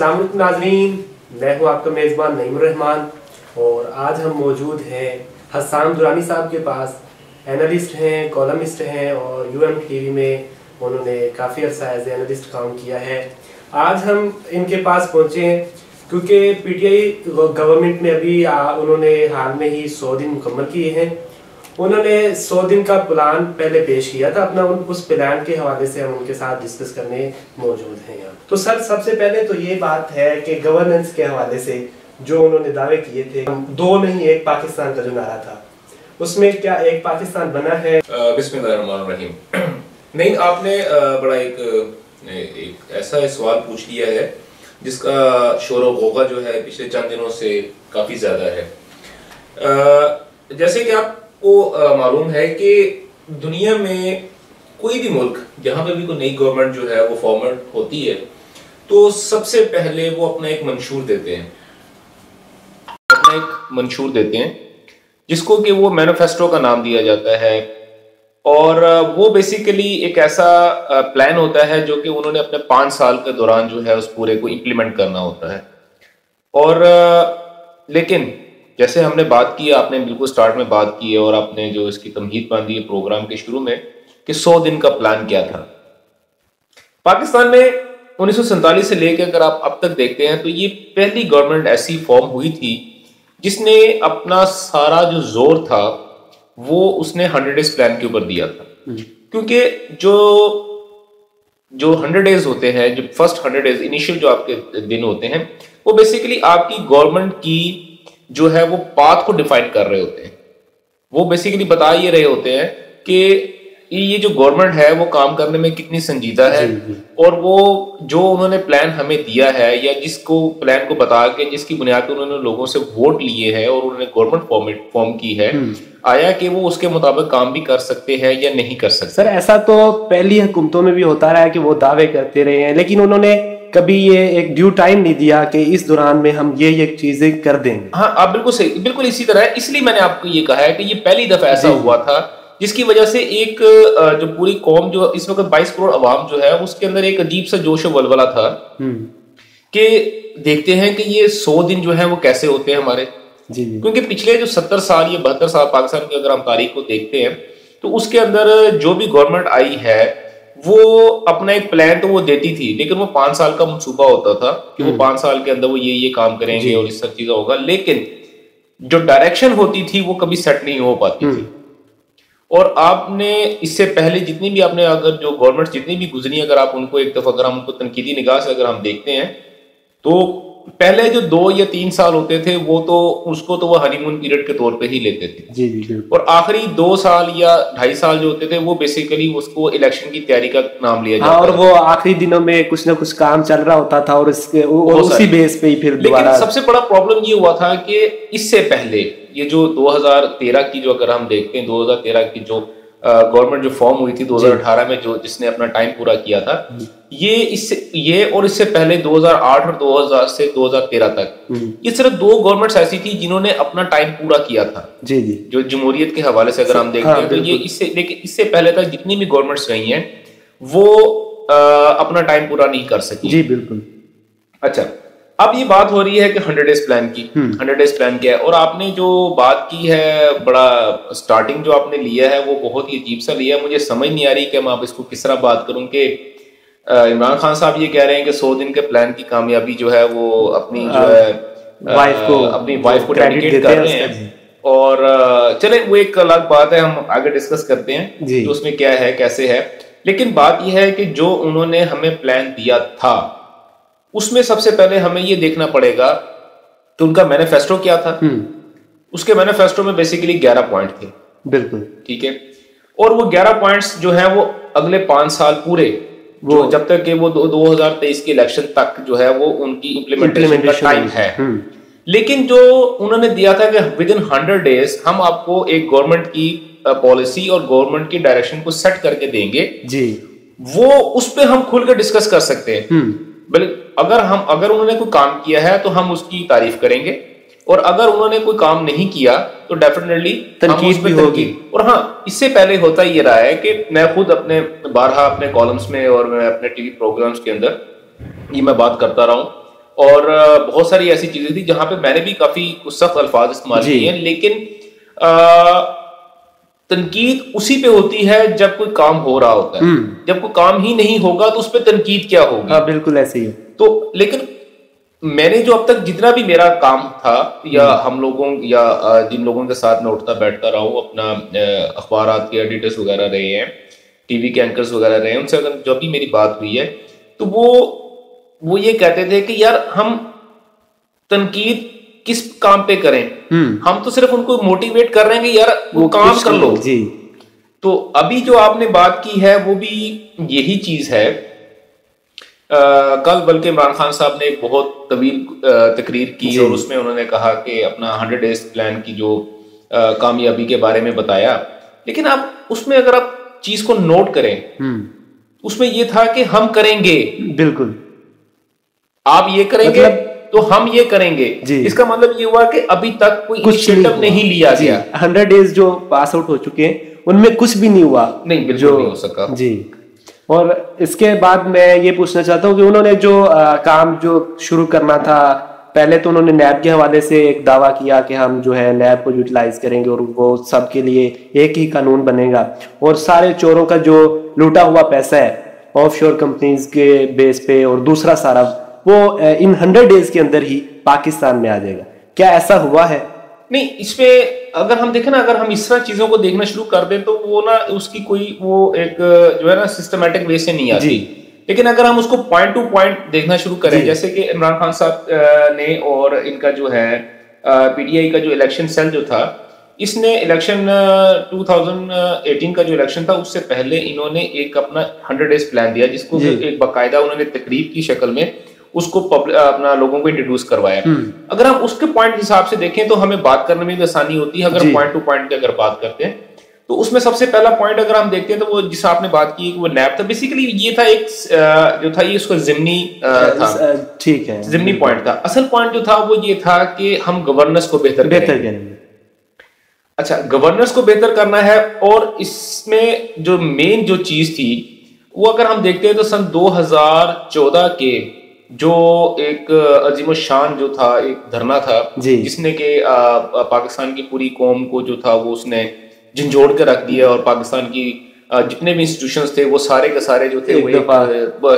अस्सलाम वालेकुम नाज़रीन, मैं हूं आपका मेज़बान नईमुर रहमान और आज हम मौजूद हैं हस्सान दुरानी साहब के पास। एनालिस्ट हैं, कॉलमिस्ट हैं और यूएम टीवी में उन्होंने काफ़ी अर्सा एज एनालिस्ट काम किया है। आज हम इनके पास पहुंचे हैं क्योंकि पीटीआई गवर्नमेंट में अभी उन्होंने हाल में ही 100 दिन मुकम्मल किए हैं। उन्होंने 100 दिन का प्लान पहले पेश किया था अपना, उस प्लान के हवाले से हम उनके साथ डिस्कस करने मौजूद हैं यहाँ। तो सर, सबसे पहले तो ये बात है कि गवर्नेंस के हवाले से जो उन्होंने दावे किए थे, दो नहीं एक पाकिस्तान का जो नारा था, उसमें क्या एक पाकिस्तान बना है? बिस्मिल्लाहिर्रहमानिर्रहीम। नहीं, आपने बड़ा एक ऐसा सवाल पूछ लिया है जिसका शोर और गौगा जो है पिछले चंद दिनों से काफी ज्यादा है। जैसे कि आपको मालूम है कि दुनिया में कोई भी मुल्क जहां पे भी कोई नई गवर्नमेंट जो है वो फॉर्मेट होती है तो सबसे पहले वो अपना एक मंशूर देते हैं जिसको कि वो मैनिफेस्टो का नाम दिया जाता है। और वो बेसिकली एक ऐसा प्लान होता है जो कि उन्होंने अपने 5 साल के दौरान जो है उस पूरे को इम्प्लीमेंट करना होता है। और लेकिन जैसे हमने बात की, आपने बिल्कुल स्टार्ट में बात की है और आपने जो इसकी तमहीद बांधी है प्रोग्राम के शुरू में कि 100 दिन का प्लान क्या था। पाकिस्तान में 1947 से लेकर अगर आप अब तक देखते हैं तो ये पहली गवर्नमेंट ऐसी फॉर्म हुई थी जिसने अपना सारा जो जोर था वो उसने 100 डेज प्लान के ऊपर दिया था। क्योंकि जो 100 डेज होते हैं, जो फर्स्ट 100 डेज इनिशियल जो आपके दिन होते हैं, वो बेसिकली आपकी गवर्नमेंट की जो है वो पाथ को डिफाइन कर रहे होते हैं। वो बेसिकली बता ये रहे होते हैं कि ये जो गवर्नमेंट है वो काम करने में कितनी संजीदा है। और वो जो उन्होंने प्लान हमें दिया है या जिसको प्लान को बता के जिसकी बुनियाद पर उन्होंने लोगों से वोट लिए हैं और उन्होंने गवर्नमेंट फॉर्म की है, आया कि वो उसके मुताबिक काम भी कर सकते हैं या नहीं कर सकते। सर, ऐसा तो पहली हुकूमतों में भी होता रहा है कि वो दावे करते रहे हैं, लेकिन उन्होंने कभी ये एक ड्यू टाइम नहीं दिया कि इस दौरान में हम ये चीजें कर देंगे। हाँ, आप बिल्कुल सही, बिल्कुल इसी तरह है। इसलिए मैंने आपको ये कहा है कि ये पहली दफा ऐसा हुआ था जिसकी वजह से एक जो पूरी कौम, जो इस वक्त 22 करोड़ अवाम जो है उसके अंदर एक अजीब सा जोश वलवला था कि देखते हैं कि ये 100 दिन जो है वो कैसे होते हैं हमारे। क्योंकि पिछले जो 70 साल या 72 साल पाकिस्तान की अगर हम तारीख को देखते हैं तो उसके अंदर जो भी गवर्नमेंट आई है वो अपना एक प्लान तो वो देती थी, लेकिन वो 5 साल का मंसूबा होता था कि वो 5 साल के अंदर वो ये काम करेंगे और इस सब चीजें होगा। लेकिन जो डायरेक्शन होती थी वो कभी सेट नहीं हो पाती थी। और आपने इससे पहले जितनी भी आपने अगर जो गवर्नमेंट जितनी भी गुजरी, अगर आप उनको एक दफा अगर हम उनको तनकीदी निगाह से अगर हम देखते हैं तो पहले जो 2 या 3 साल होते थे वो तो उसको तो वो हनीमून पीरियड के तौर पे ही लेते थे। जी। और आखिरी 2 साल या 2.5 साल जो होते थे वो बेसिकली उसको इलेक्शन की तैयारी का नाम लिया जाता और वो आखिरी दिनों में कुछ ना कुछ काम चल रहा होता था और उसी बेस पे ही फिर दोबारा। लेकिन सबसे बड़ा प्रॉब्लम ये हुआ था कि इससे पहले ये जो 2013 की जो अगर हम देखते हैं 2013 की जो गवर्नमेंट जो फॉर्म हुई थी 2018 में, जो जिसने अपना टाइम पूरा किया था, ये और इससे पहले 2008 और 2000 से 2013 तक ये सिर्फ 2 गवर्नमेंट्स ऐसी थी जिन्होंने अपना टाइम पूरा किया था। जी। जो जमहूरियत के हवाले से अगर हम देखते हैं तो ये लेकिन इससे पहले तक जितनी भी गवर्नमेंट्स रही हैं वो अपना टाइम पूरा नहीं कर सकी। जी बिल्कुल। अच्छा, अब ये बात हो रही है कि 100 डेज प्लान की। 100 डेज प्लान क्या है? और आपने जो बात की है, बड़ा स्टार्टिंग जो आपने लिया है वो बहुत ही अजीब सा लिया है। मुझे समझ नहीं आ रही कि मैं आप इसको किस तरह बात करूं कि इमरान खान साहब ये कह रहे हैं कि 100 दिन के प्लान की कामयाबी जो है वो अपनी जो है अपनी वाइफ को डेडिकेट कर रहे हैं। और चले, वो एक अलग बात है, हम आगे डिस्कस करते हैं कि उसमें क्या है कैसे है। लेकिन बात यह है कि जो उन्होंने हमें प्लान दिया था उसमें सबसे पहले हमें ये देखना पड़ेगा कि उनका मैनिफेस्टो क्या था। उसके मैनिफेस्टो में बेसिकली 11 पॉइंट थे। बिल्कुल ठीक है। और वो 11 पॉइंट्स जो है वो अगले 5 साल पूरे वो जब तक कि वो 2023 के इलेक्शन तक जो है वो उनकी इम्प्लीमेंटेशन का टाइम है। लेकिन जो उन्होंने दिया था कि विद इन 100 डेज हम आपको एक गवर्नमेंट की पॉलिसी और गवर्नमेंट की डायरेक्शन को सेट करके देंगे जी, वो उस पर हम खुल कर डिस्कस कर सकते हैं। अगर उन्होंने कोई काम किया है तो हम उसकी तारीफ करेंगे, और अगर उन्होंने कोई काम नहीं किया तो डेफिनेटली तनकीद भी होगी। और हाँ, इससे पहले होता ये रहा है कि मैं खुद बारहा अपने कॉलम्स में और मैं अपने टीवी प्रोग्राम्स के अंदर ये मैं बात करता रहा हूँ और बहुत सारी ऐसी चीजें थी जहां पे मैंने भी काफी सख्त अल्फाज इस्तेमाल किए हैं, लेकिन तनकीद उसी पे होती है जब कोई काम हो रहा होता है। जब कोई काम ही नहीं होगा तो उस पर तनकीद क्या होगी? हाँ, बिल्कुल ऐसे ही। तो लेकिन मैंने जो अब तक जितना भी मेरा काम था, या हम लोगों या जिन लोगों के साथ मैं उठता बैठता रहा हूँ, अपना अखबारात के एडिटर्स वगैरह रहे हैं, टीवी के एंकर्स वगैरह रहे हैं, उनसे अगर जब भी मेरी बात हुई है तो वो ये कहते थे कि यार हम तनकीद किस काम पे करें, हम तो सिर्फ उनको मोटिवेट कर रहे हैं कि यार वो काम कर लो जी। तो अभी जो आपने बात की है वो भी यही चीज है। कल बल्कि इमरान खान साहब ने एक बहुत तवील तकरीर की और उसमें उन्होंने कहा कि अपना 100 डेज प्लान की जो कामयाबी के बारे में बताया, लेकिन आप उसमें अगर आप चीज को नोट करें, उसमें ये था कि हम करेंगे, बिल्कुल आप ये करेंगे तो हम ये करेंगे। इसका मतलब ये हुआ कि अभी तक कोई इनिशिएटिव नहीं लिया गया। 100 डेज जो पास आउट हो चुके हैं उनमें कुछ भी नहीं हुआ, नहीं बिल्कुल नहीं हो सका जी। और इसके बाद मैं ये पूछना चाहता हूँ कि उन्होंने जो काम जो शुरू करना था, पहले तो उन्होंने नैब के हवाले से एक दावा किया कि हम जो है नैब को यूटिलाइज करेंगे और वो सबके लिए एक ही कानून बनेगा, और सारे चोरों का जो लूटा हुआ पैसा है ऑफशोर कंपनीज के बेस पे और दूसरा सारा वो इन 100 डेज के अंदर ही पाकिस्तान में आ जाएगा। क्या ऐसा हुआ है? नहीं, इसमें अगर हम देखें ना, अगर हम इस तरह चीजों को देखना शुरू कर दें तो वो ना उसकी कोई वो एक जो है ना सिस्टमैटिक वे से नहीं आती। लेकिन अगर हम उसको पॉइंट टू पॉइंट देखना शुरू करें, जैसे कि इमरान खान साहब ने और इनका जो है पीटीआई का जो इलेक्शन सेल जो था, इसने इलेक्शन 2018 का जो इलेक्शन था उससे पहले इन्होंने एक अपना 100 डेज प्लान दिया, जिसको एक बाकायदा उन्होंने तकरीब की शक्ल में उसको अपना लोगों को इंट्रोड्यूस करवाया। अगर हम उसके पॉइंट हिसाब से देखें तो हमें बात करने में भी आसानी होती है। अगर पॉइंट टू पॉइंट की अगर बात करते हैं तो उसमें सबसे पहला पॉइंट अगर हम देखते हैं तो वो जिस आपने बात की वो नैब था, बेसिकली ये था एक जो था ये उसका जिम्नी था, ठीक है, जिम्नी पॉइंट था। असल पॉइंट जो था वो ये था कि हम गवर्नेंस को बेहतर करेंगे। अच्छा, गवर्नेंस को बेहतर करना है, और इसमें जो मेन जो चीज थी वो अगर हम देखते हैं तो सन 2014 के जो एक अजीम शान जो था एक धरना था जिसने के पाकिस्तान की पूरी कौम को जो था वो उसने झंझोड़ के रख दिया, और पाकिस्तान की जितने भी इंस्टीट्यूशंस थे वो सारे के सारे जो थे वो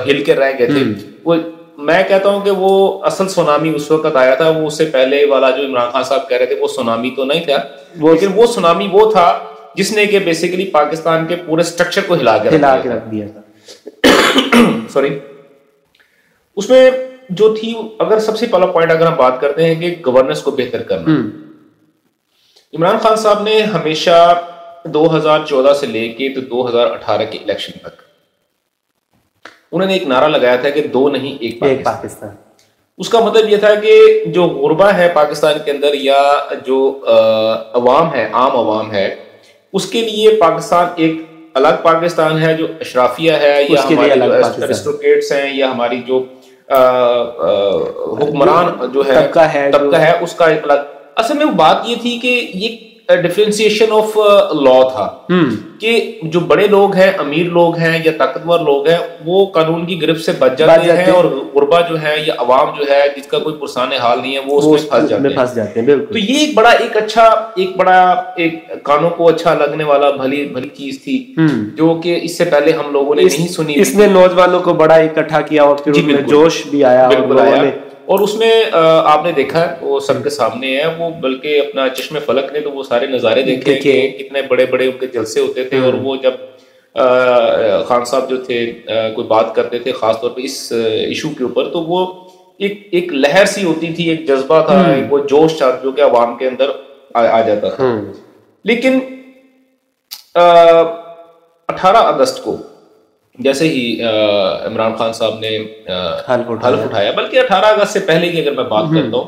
हिल के रह गए थे। वो मैं कहता हूं कि वो असल सुनामी उस वक्त आया था, वो उससे पहले वाला जो इमरान खान साहब कह रहे थे वो सुनामी तो नहीं था, लेकिन वो सुनामी वो था जिसने के बेसिकली पाकिस्तान के पूरे स्ट्रक्चर को हिला के रख दिया था। सॉरी, उसमें जो थी, अगर सबसे पहला पॉइंट अगर हम बात करते हैं कि गवर्नेंस को बेहतर करना, इमरान खान साहब ने हमेशा 2014 से लेके तो 2018 के इलेक्शन तक उन्होंने एक नारा लगाया था कि दो नहीं एक पाकिस्तान। उसका मतलब यह था कि जो गुरबा है पाकिस्तान के अंदर या जो अवाम है, आम अवाम है, उसके लिए पाकिस्तान एक अलग पाकिस्तान है, जो अशराफिया है या हमारे जो एरिस्टोक्रेट्स हैं या हमारी जो हुक्मरान जो है तबका है उसका एक अलग। असल में वो बात ये थी कि ये डिफरेंशिएशन ऑफ लॉ था कि जो बड़े लोग हैं, अमीर लोग हैं या ताकतवर लोग हैं, वो कानून की गिरफ्त से बच जाते हैं, और गुरबा जो है या अवाम जो है जिसका कोई पुरसान हाल नहीं है वो उसमें फंस जाते हैं। तो ये एक बड़ा एक कानों को अच्छा लगने वाला भली चीज थी जो कि इससे पहले हम लोगों ने नहीं सुनी। इसने नौजवानों को बड़ा इकट्ठा किया और फिर जोश भी आया, और उसमें आपने देखा वो सबके सामने है, वो बल्कि अपना चश्मे फलक ने तो वो सारे नज़ारे देखे कि कितने बड़े बड़े उनके जलसे होते थे, और वो जब खान साहब जो थे कोई बात करते थे खासतौर पे इस इशू के ऊपर, तो वो एक लहर सी होती थी, एक जज्बा था, वो जोश था जो कि अवाम के अंदर आ जाता था। लेकिन 18 अगस्त को जैसे ही इमरान खान साहब ने हल्फ उठाया, बल्कि 18 अगस्त से पहले की अगर मैं बात करता हूँ,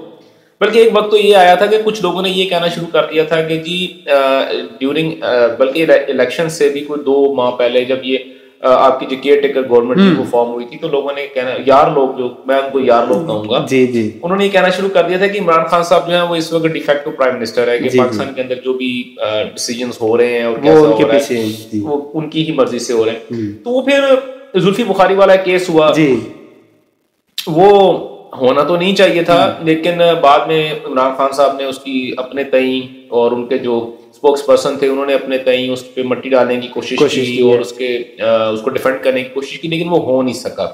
बल्कि एक वक्त तो ये आया था कि कुछ लोगों ने ये कहना शुरू कर दिया था कि जी ड्यूरिंग बल्कि इलेक्शन से भी कोई 2 माह पहले जब ये आपकी जो केयर टेकर गवर्नमेंट थी वो फॉर्म हुई थी, तो लोगों ने कहना यार लोग, जो मैं उनको यार लोग कहूंगा, उन्होंने ये कहना शुरू कर दिया था कि इमरान खान साहब जो है वो इस वक्त डिफेक्टिव प्राइम मिनिस्टर है, कि पाकिस्तान के अंदर जो भी डिसीजंस हो रहे हैं और कैसा हो रहा है वो उनकी ही मर्जी से हो रहे हैं। तो वो फिर जुल्फी बुखारी वाला केस हुआ, वो होना तो नहीं चाहिए था, लेकिन बाद में इमरान खान साहब ने उसकी अपने तई और उनके जो स्पोक्स पर्सन थे उन्होंने अपने तई उस पर मट्टी डालने की कोशिश की और उसको डिफेंड करने की कोशिश की, लेकिन वो हो नहीं सका।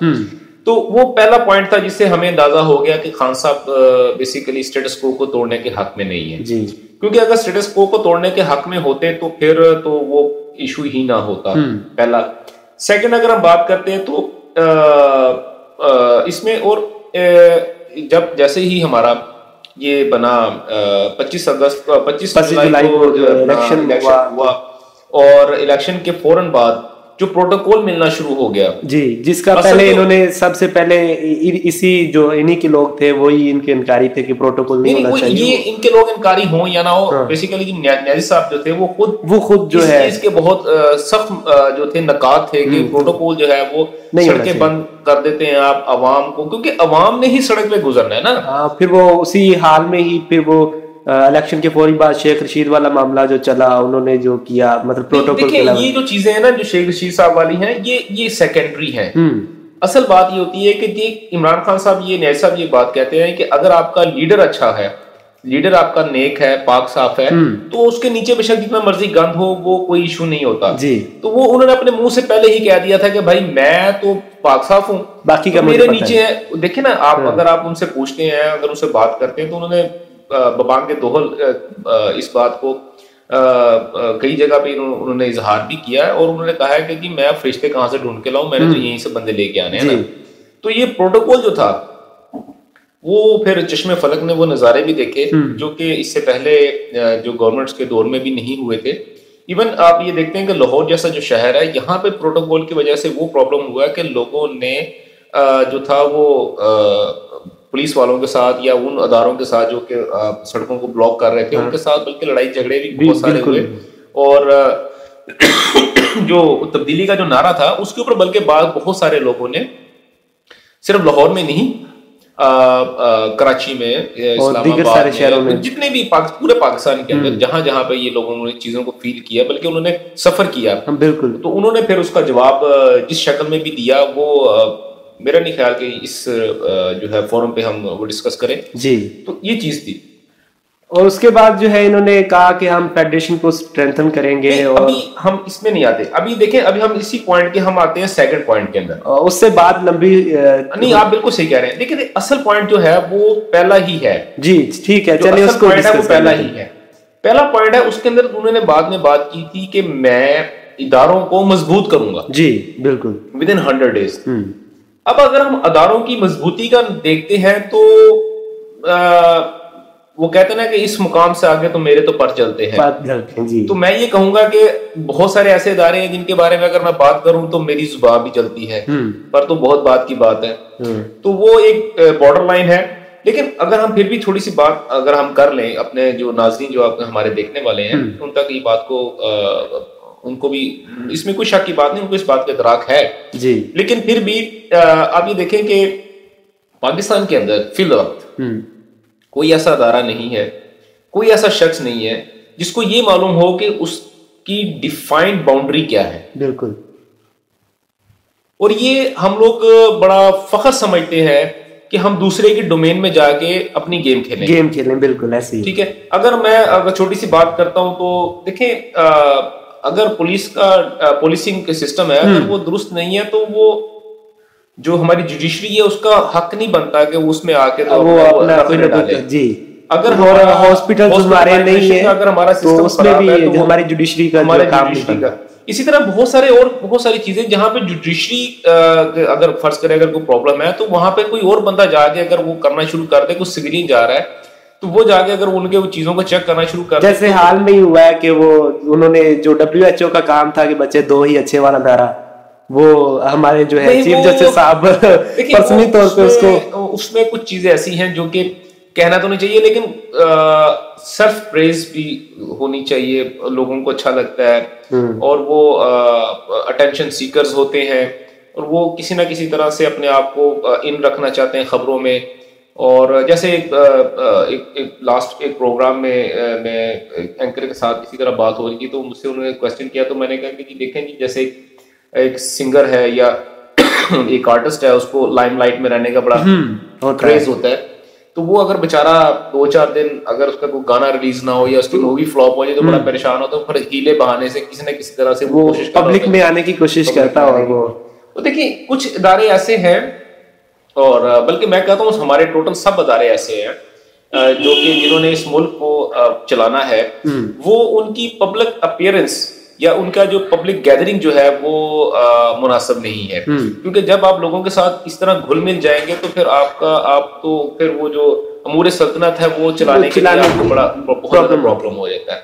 तो वो पहला पॉइंट था जिससे हमें अंदाजा हो गया कि खान साहब बेसिकली स्टेटस को तोड़ने के हक में नहीं है जी। क्योंकि अगर स्टेटस को तोड़ने के हक में होते तो फिर तो वो इशू ही ना होता, पहला। सेकंड, अगर हम बात करते हैं तो इसमें और जब जैसे ही हमारा ये बना 25 जुलाई को इलेक्शन हुआ और इलेक्शन के फौरन बाद जो प्रोटोकॉल मिलना शुरू हो गया जी, जिसका पहले इन्होंने सबसे पहले इसी जो इन्हीं के लोग थे वही इनके इनकारी थे कि प्रोटोकॉल नहीं होना चाहिए। ये इनके लोग इनकारी हो या ना हो, बेसिकली न्याजी साहब जो थे वो खुद जो है इसके बहुत सख्त जो थे नकात थे कि प्रोटोकॉल जो है वो सड़कें बंद कर देते हैं आप अवाम को, क्योंकि अवाम ने ही सड़क पे गुजरना है ना। फिर वो उसी हाल में ही फिर वो इलेक्शन के फौरी बाद शेख रशीद वाला मामला जो चला, उन्होंने जो किया मतलब प्रोटोकॉल के अलावा ये जो चीजें हैं ना जो शेख रशीद साहब वाली हैं ये सेकेंडरी हैं। असल बात ये होती है कि जी इमरान खान साहब न्याजी साहब ये बात कहते हैं कि अगर आपका लीडर अच्छा है, लीडर आपका नेक है, पाक साफ है, तो उसके नीचे बेशक जितना मर्जी गंद हो वो कोई इशू नहीं होता जी। तो वो उन्होंने अपने मुंह से पहले ही कह दिया था कि भाई मैं तो पाक साफ हूँ, बाकी का मेरे नीचे है। देखिए ना आप अगर आप उनसे पूछते हैं, अगर उनसे बात करते हैं तो उन्होंने बबांग के दोहल इस बात को कई जगह पे उन्होंने इजहार भी किया है और उन्होंने कहा है कि जी मैं फरिश्ते कहां से ढूंढ के लाऊं, मैंने तो यहीं से बंदे लेके आने हैं ना। तो ये प्रोटोकॉल जो था वो फिर चश्मे फलक ने वो नज़ारे भी देखे जो कि इससे पहले जो गवर्नमेंट्स के दौर में भी नहीं हुए थे। इवन आप ये देखते हैं कि लाहौर जैसा जो शहर है यहाँ पे प्रोटोकॉल की वजह से वो प्रॉब्लम हुआ कि लोगों ने जो था वो पुलिस वालों के साथ या उन अदारों के साथ जो कि सड़कों को ब्लॉक कर रहे थे उनके साथ बल्कि लड़ाई झगड़े भी बहुत सारे हुए और जो तब्दीली का जो नारा था उसके ऊपर बल्कि बहुत सारे लोगों ने सिर्फ लाहौर में नहीं कराची में, इस्लामाबाद में, जितने भी पूरे पाकिस्तान के अंदर जहां जहां पे ये लोगों ने चीजों को फील किया बल्कि उन्होंने सफर किया बिल्कुल, तो उन्होंने फिर उसका जवाब जिस शक्ल में भी दिया वो मेरा नहीं ख्याल कि इस जो है फोरम पे हम वो डिस्कस करें जी। तो ये चीज थी और उसके बाद जो है इन्होंने कहा कि हम फेडरेशन को स्ट्रेंथन करेंगे और अभी हम इसमें नहीं आते। अभी देखें अभी हम इसी पॉइंट के हम आते हैं सेकंड पॉइंट के अंदर, उससे बात लंबी नहीं आप बिल्कुल सही कह रहे हैं। देखिए असल पॉइंट जो है वो पहला ही है जी, ठीक है चलिए उसको वो पहला ही है। पहला पॉइंट है उसके अंदर उन्होंने बाद में बात की थी कि मैं इदारों को मजबूत करूंगा जी बिल्कुल विद इन 100 डेज। अब अगर हम अदारों की मजबूती का देखते हैं तो वो कहते हैं ना कि इस मुकाम से आगे तो मेरे तो पर चलते हैं जी। तो मैं ये कहूंगा कि बहुत सारे ऐसे इदारे हैं जिनके बारे में अगर मैं बात करूं तो मेरी जुबान भी चलती है पर तो बहुत बात की बात है, तो वो एक बॉर्डर लाइन है। लेकिन अगर हम फिर भी थोड़ी सी बात अगर हम कर लें अपने जो नाज़रीन जो आप हमारे देखने वाले हैं उन तक ये बात को उनको भी इसमें कोई शक की बात नहीं, उनको इस बात का इदराक है जी। लेकिन फिर भी आप ये देखें कि पाकिस्तान के अंदर फिल वक्त कोई ऐसा अदारा नहीं है, कोई ऐसा शख्स नहीं है जिसको ये मालूम हो कि उसकी डिफाइंड बाउंड्री क्या है बिल्कुल। और ये हम लोग बड़ा फख्र समझते हैं कि हम दूसरे के डोमेन में जाके अपनी गेम खेलें बिल्कुल ऐसे ही। ठीक है, अगर मैं अगर छोटी सी बात करता हूं तो देखें अगर पुलिस का पुलिसिंग के सिस्टम है अगर वो दुरुस्त नहीं है तो वो जो हमारी जुडिशरी है उसका हक नहीं बनता कि वो उसमें आके तो वो अपना डाले जी। अगर हॉस्पिटल हमारे नहीं है अगर हमारा सिस्टम तो उसमें भी तो हमारी जुडिशरी का हमारे जुडिशरी का इसी तरह बहुत सारी चीजें जहां पे जुडिशरी अगर फर्ज करें अगर कोई प्रॉब्लम है तो वहां पे कोई और बंदा जाके अगर वो करना शुरू कर दे, कुछ सिविलियन जा रहा है तो वो जाके अगर उनके वो चीजों को चेक करना शुरू कर दे। जैसे हाल में ही हुआ है कि वो उन्होंने जो WHO का काम था कि बच्चे 2 ही अच्छे वाला धारा वो हमारे जो है चीफ जस्टिस साहब पर्सनली तौर पे उसको उसमें कुछ चीजें ऐसी हैं जो कि कहना तो नहीं चाहिए लेकिन सेल्फ प्रेज भी होनी चाहिए, लोगों को अच्छा लगता है और वो अटेंशन सीकर्स होते हैं और वो किसी ना किसी तरह से अपने आप को इन रखना चाहते हैं खबरों में। और जैसे एक लास्ट एक प्रोग्राम में मैं एंकर के साथ इसी तरह बात हो रही थी तो मुझसे उन्होंने क्वेश्चन किया तो मैंने कहा कि जी देखें जी जैसे एक सिंगर है या एक आर्टिस्ट है, उसको लाइमलाइट में रहने का बड़ा क्रेज होता है, तो वो अगर बेचारा 2-4 दिन अगर उसका कोई गाना रिलीज ना हो या उसकी मूवी फ्लॉप हो जाए तो बड़ा परेशान होता है, फिर हीले बहाने से किसी न किसी तरह से वो कोशिश पब्लिक में आने की कोशिश करता है। वो तो देखिए कुछ इदारे ऐसे हैं, और बल्कि मैं कहता हूँ हमारे टोटल सब इदारे ऐसे हैं जो कि जिन्होंने इस मुल्क को चलाना है, वो उनकी पब्लिक अपीयरेंस या उनका जो पब्लिक गैदरिंग जो है वो मुनासिब नहीं है, क्योंकि जब आप लोगों के साथ इस तरह घुल मिल जाएंगे तो फिर आप तो फिर वो जो अमूर सल्तनत है वो चलाने के लिए आपको बड़ा बहुत प्रॉब्लम हो जाता है।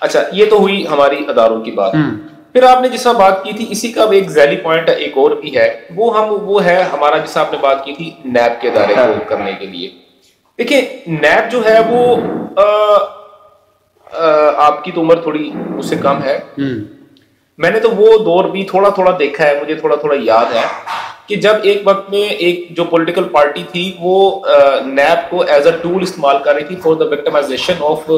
अच्छा, ये तो हुई हमारी अदारों की बात। फिर आपने जिस बात की थी, इसी का एक जैली पॉइंट एक और भी है, वो है हमारा जिससे आपने बात की थी नैब के इदारे को करने के लिए। देखिए नैब जो है वो आपकी तो उम्र थोड़ी उससे कम है, मैंने तो वो दौर भी थोड़ा थोड़ा देखा है, मुझे थोड़ा थोड़ा याद है कि जब एक वक्त में एक जो पॉलिटिकल पार्टी थी वो नैब को एज अ टूल इस्तेमाल कर रही थी for the victimisation of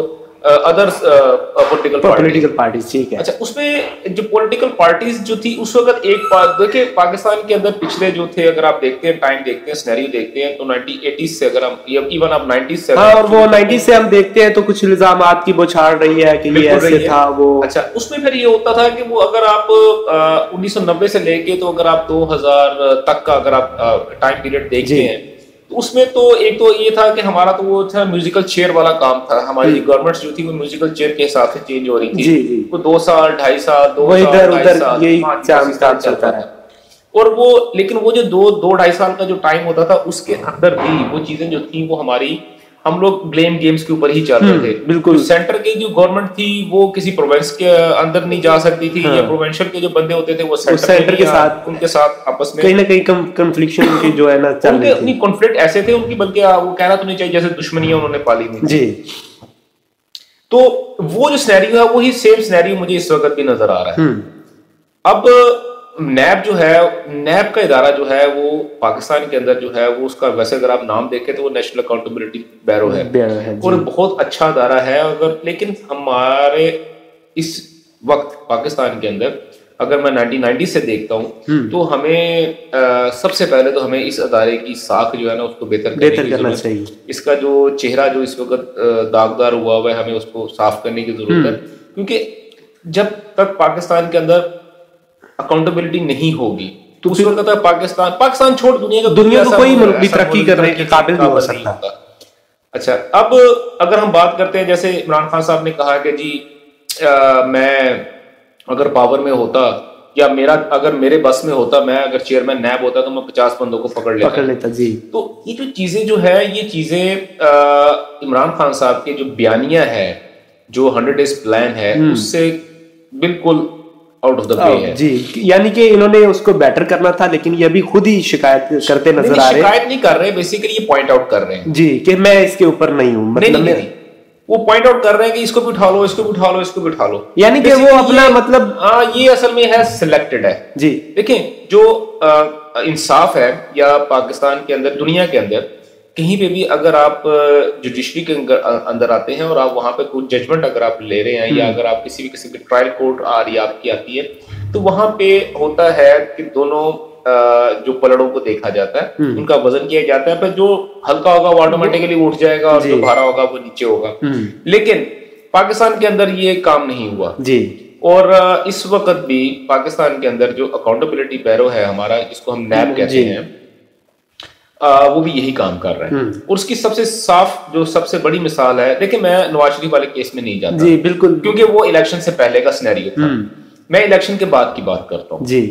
others political parties. ठीक है। अच्छा, उसमें जो पॉलिटिकल पार्टीज जो थी उस वक्त देखिए पाकिस्तान के अंदर पिछले जो थे, अगर आप देखते हैं टाइम देखते हैं सिनेरियो देखते हैं तो 1980s से अगर हम इवन आप 90s से और वो 90s से हम देखते हैं तो कुछ इल्जामात की बौछार रही है कि ये ऐसे था वो। अच्छा, उसमें फिर ये होता था कि वो अगर आप 1990 से लेके तो अगर आप 2000 तक का अगर आप टाइम पीरियड देखते हैं उसमें तो एक तो ये था कि हमारा तो वो था म्यूजिकल चेयर वाला काम था, हमारी गवर्नमेंट जो थी वो म्यूजिकल चेयर के हिसाब से चेंज हो रही थी। वो 2 साल 2.5 साल 2 साल इधर उधर यही काम चलता है। और वो लेकिन वो जो 2-2.5 साल का जो टाइम होता था उसके अंदर भी वो चीजें जो थी वो हमारी हम लोग ब्लेम गेम्स के ऊपर ही चल रहे थे। बिल्कुल। सेंटर की जो गवर्नमेंट थी वो किसी प्रोविंस के अंदर नहीं जा सकती थी, या प्रोविंशियल के जो बंदे होते थे वो सेंटर के साथ उनके साथ आपस में कहीं ना कहीं कॉन्फ्लिक्शन की जो है ना चल रही थी। उनके कॉन्फ्लिक्ट ऐसे थे उनकी, बल्कि वो कहना तो नहीं चाहिए जैसे दुश्मनियां उन्होंने पाली हुई जी। तो वो जो सिनेरियो है वही सेम सिनेरियो मुझे इस वक्त भी नजर आ रहा है। अब नैब जो है, नैब का इदारा जो है वो पाकिस्तान के अंदर जो है वो उसका वैसे अगर आप नाम देखें तो वो नेशनल अकाउंटेबिलिटी ब्यूरो है और बहुत अच्छा इदारा है। अगर लेकिन हमारे इस वक्त पाकिस्तान के अंदर अगर मैं 1990 से देखता हूँ तो हमें सबसे पहले तो हमें इस अदारे की साख जो है ना उसको बेहतर करना चाहिए। इसका जो चेहरा जो इस वक्त दागदार हुआ है हमें उसको साफ करने की जरूरत है, क्योंकि जब तक पाकिस्तान के अंदर अकाउंटेबिलिटी नहीं होगी तो उस वक्त तक पाकिस्तान छोड़ दुनिया को कोई मुल्क भी तरक्की करने के काबिल नहीं हो सकता। अच्छा, अब अगर हम बात करते हैं जैसे इमरान खान साहब ने कहा कि जी मैं अगर पावर में होता या अगर मेरे बस में होता, मैं अगर चेयरमैन नैब होता तो मैं 50 बंदों को पकड़ लेता जी। तो ये जो चीजें जो है ये चीजें इमरान खान साहब के जो बयानिया है, जो 100 डेज प्लान है उससे बिल्कुल आउट ऑफ द वे है जी। यानी कि इन्होंने उसको बेटर करना था, लेकिन ये अभी खुद ही शिकायत करते नजर आ रहे हैं। शिकायत नहीं कर रहे, बेसिकली ये पॉइंट आउट कर रहे हैं जी कि मैं इसके ऊपर नहीं हूँ, मतलब नहीं, वो पॉइंट आउट कर रहे हैं कि इसको भी उठा लो, इसको भी उठा लो, इसको भी उठा लो, यानी कि वो अपना मतलब ये असल में है सिलेक्टेड है जी। देखें जो इंसाफ है या पाकिस्तान के अंदर दुनिया के अंदर कहीं पे भी अगर आप जुडिशरी के अंदर आते हैं और आप वहां पे कोई जजमेंट अगर आप ले रहे हैं या अगर आप किसी भी किस्म की ट्रायल कोर्ट आ रही आपकी आती है तो वहां पे होता है कि दोनों जो पलड़ों को देखा जाता है, उनका वजन किया जाता है, पर जो हल्का होगा वो ऑटोमेटिकली उठ जाएगा और जो भारा होगा वो नीचे होगा। लेकिन पाकिस्तान के अंदर ये काम नहीं हुआ जी। और इस वक्त भी पाकिस्तान के अंदर जो अकाउंटेबिलिटी ब्यूरो है हमारा, जिसको हम नैब कहते हैं, वो भी यही काम कर रहे हैं। और उसकी सबसे साफ जो सबसे बड़ी मिसाल है, देखिए मैं नवाज शरीफ वाले केस में नहीं जाता जी, बिल्कुल, क्योंकि वो इलेक्शन से पहले का सिनेरियो था। मैं इलेक्शन के बाद की बात करता हूँ जी।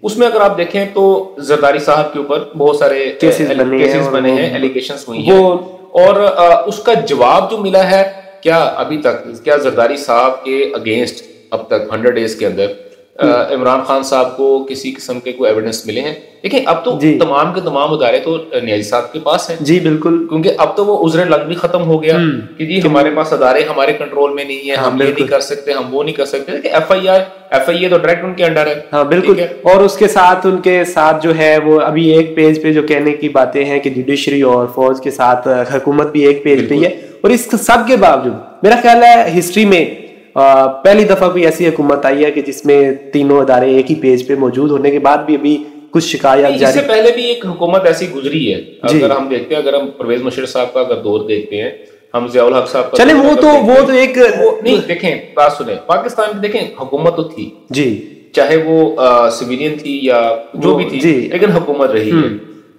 उसमें अगर आप देखें तो जरदारी साहब के ऊपर बहुत सारे केसेस बने हैं, एलिगेशंस हुई हैं, और उसका जवाब जो मिला है क्या अभी तक, क्या जरदारी साहब के अगेंस्ट अब तक 100 डेज के अंदर इमरान खान साहब को किसी किस्म के कोई एविडेंस मिले हैं? देखिए अब तो तमाम के तमाम उदारे तो न्याजी साहब के पास हैं जी, बिल्कुल, क्योंकि अब तो वो उज़्र लग भी खत्म हो गया कि जी हमारे पास अदारे हमारे कंट्रोल में नहीं है, हम ये नहीं कर सकते, हम वो नहीं कर सकते। देखिए एफआईए तो डायरेक्ट उनके अंडर है। हाँ बिल्कुल, और उसके साथ उनके साथ जो है वो अभी एक पेज पे जो कहने की बातें हैं कि जुडिशरी और फौज के साथ हुकूमत भी एक पेज पे है। और इस सब के बावजूद मेरा ख्याल है हिस्ट्री में पहली दफा कोई ऐसी हुकूमत आई है कि जिसमें तीनों अदारे एक ही पेज पे मौजूद होने के बाद भी अभी कुछ शिकायत इससे जारी? पहले भी एक हुकूमत ऐसी गुजरी है, अगर हम देखते हैं, अगर हम परवेज मुशर्रफ साहब का अगर दौर देखते हैं, हम जियाउल हक साहब का चले, वो तो एक नहीं देखें, बात सुने, पाकिस्तान की देखें हुकूमत तो थी जी, चाहे वो सिविलियन थी या जो भी थी, लेकिन हुकूमत रही है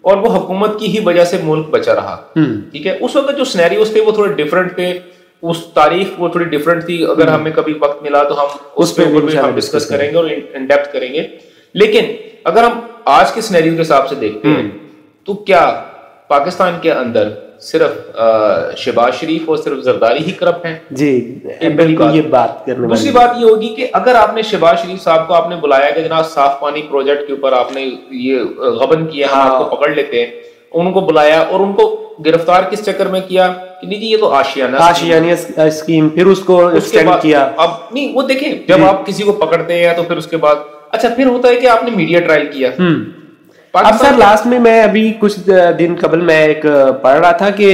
और वो हुकूमत की ही वजह से मुल्क बचा रहा। ठीक है, उस वक्त जो सिनेरियोस थे वो थोड़े डिफरेंट थे, उस तारीख वो थोड़ी डिफरेंट थी। अगर हमें कभी वक्त मिला तो हम उस पे हम डिस्कस करेंगे और इन डेप्थ करेंगे। लेकिन अगर हम आज के सिनेरियो के हिसाब से देखते हैं तो क्या पाकिस्तान के अंदर सिर्फ शहबाज शरीफ और सिर्फ जरदारी ही करप्ट हैं? जी, बिल्कुल ये बात करने। दूसरी बात ये होगी कि अगर आपने शहबाज शरीफ साहब को आपने बुलाया कि जनाब साफ पानी प्रोजेक्ट के ऊपर आपने ये गबन किया, हम आपको पकड़ लेते हैं, उनको बुलाया और उनको गिरफ्तार किस चक्कर में किया कि नहीं जी ये तो आशियाना स्कीम, फिर उसको एक्सटेंड किया। अब नहीं, वो देखें, जब आप किसी को पकड़ते हैं तो फिर उसके बाद अच्छा फिर होता है कि आपने मीडिया ट्रायल किया। अब सर लास्ट में मैं अभी कुछ दिन कबल मैं एक पढ़ रहा था कि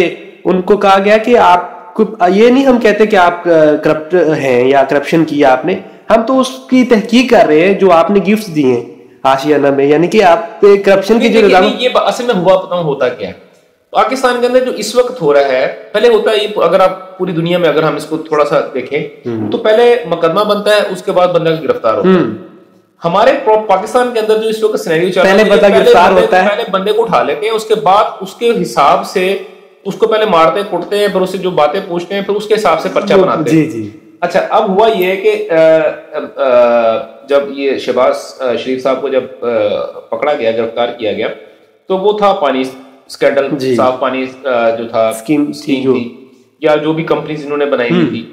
उनको कहा गया कि आपको ये नहीं, हम कहते कि आप करप्ट हैं या करप्शन किया आपने, हम तो उसकी तहकीक कर रहे हैं जो आपने गिफ्ट्स दिए हैं आशियाना में, यानी कि आप करप्शन की जो ये असल में हुआ पता होता क्या है पाकिस्तान के अंदर जो इस वक्त हो रहा है। पहले होता है, अगर आप पूरी दुनिया में अगर हम इसको थोड़ा सा देखें तो पहले मुकदमा बनता है, उसके बाद बंदा गिरफ्तार होता है। हमारे पाकिस्तान के अंदर जो इस वक्त सिनेरियो चल रहा है, पहले बंदे को उठा लेते हैं, उसके बाद उसके हिसाब से उसको पहले मारते हैं, कुटते हैं, फिर उससे जो बातें पूछते हैं, फिर उसके हिसाब से पर्चा बनाते हैं। जी। अच्छा, अब हुआ ये कि जब ये शहबाज शरीफ साहब को जब पकड़ा गया, गिरफ्तार किया गया, तो वो था पानी स्कैंडल, साफ पानी जो था स्कीम थी या जो भी कंपनीज इन्होंने बनाई हुई थी,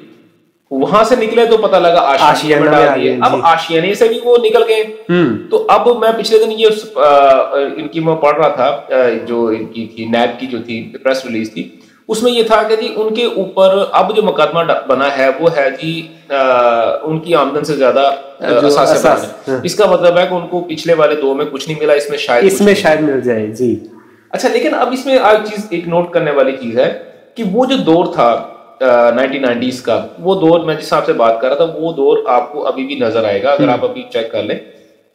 वहां से निकले तो पता लगा आशियाना में डाल दिए। अब आशियाने से भी वो निकल गए। तो अब मैं पिछले दिन ये इनकी मैं पढ़ रहा था, जो इनकी थी नैब की जो थी प्रेस रिलीज थी, उसमें ये था कि जी उनके ऊपर अब जो मुकदमा बना है वो है जी उनकी आमदन से ज्यादा असास। इसका मतलब है कि उनको पिछले वाले दो में कुछ नहीं मिला, इसमें शायद मिल जाए। जी। अच्छा, लेकिन अब इसमें एक नोट करने वाली चीज है कि वो जो दौर था 1990s का, वो दौर मैं जिस हिसाब से बात कर रहा था, वो दौर आपको अभी भी नजर आएगा अगर आप अभी चेक कर लें।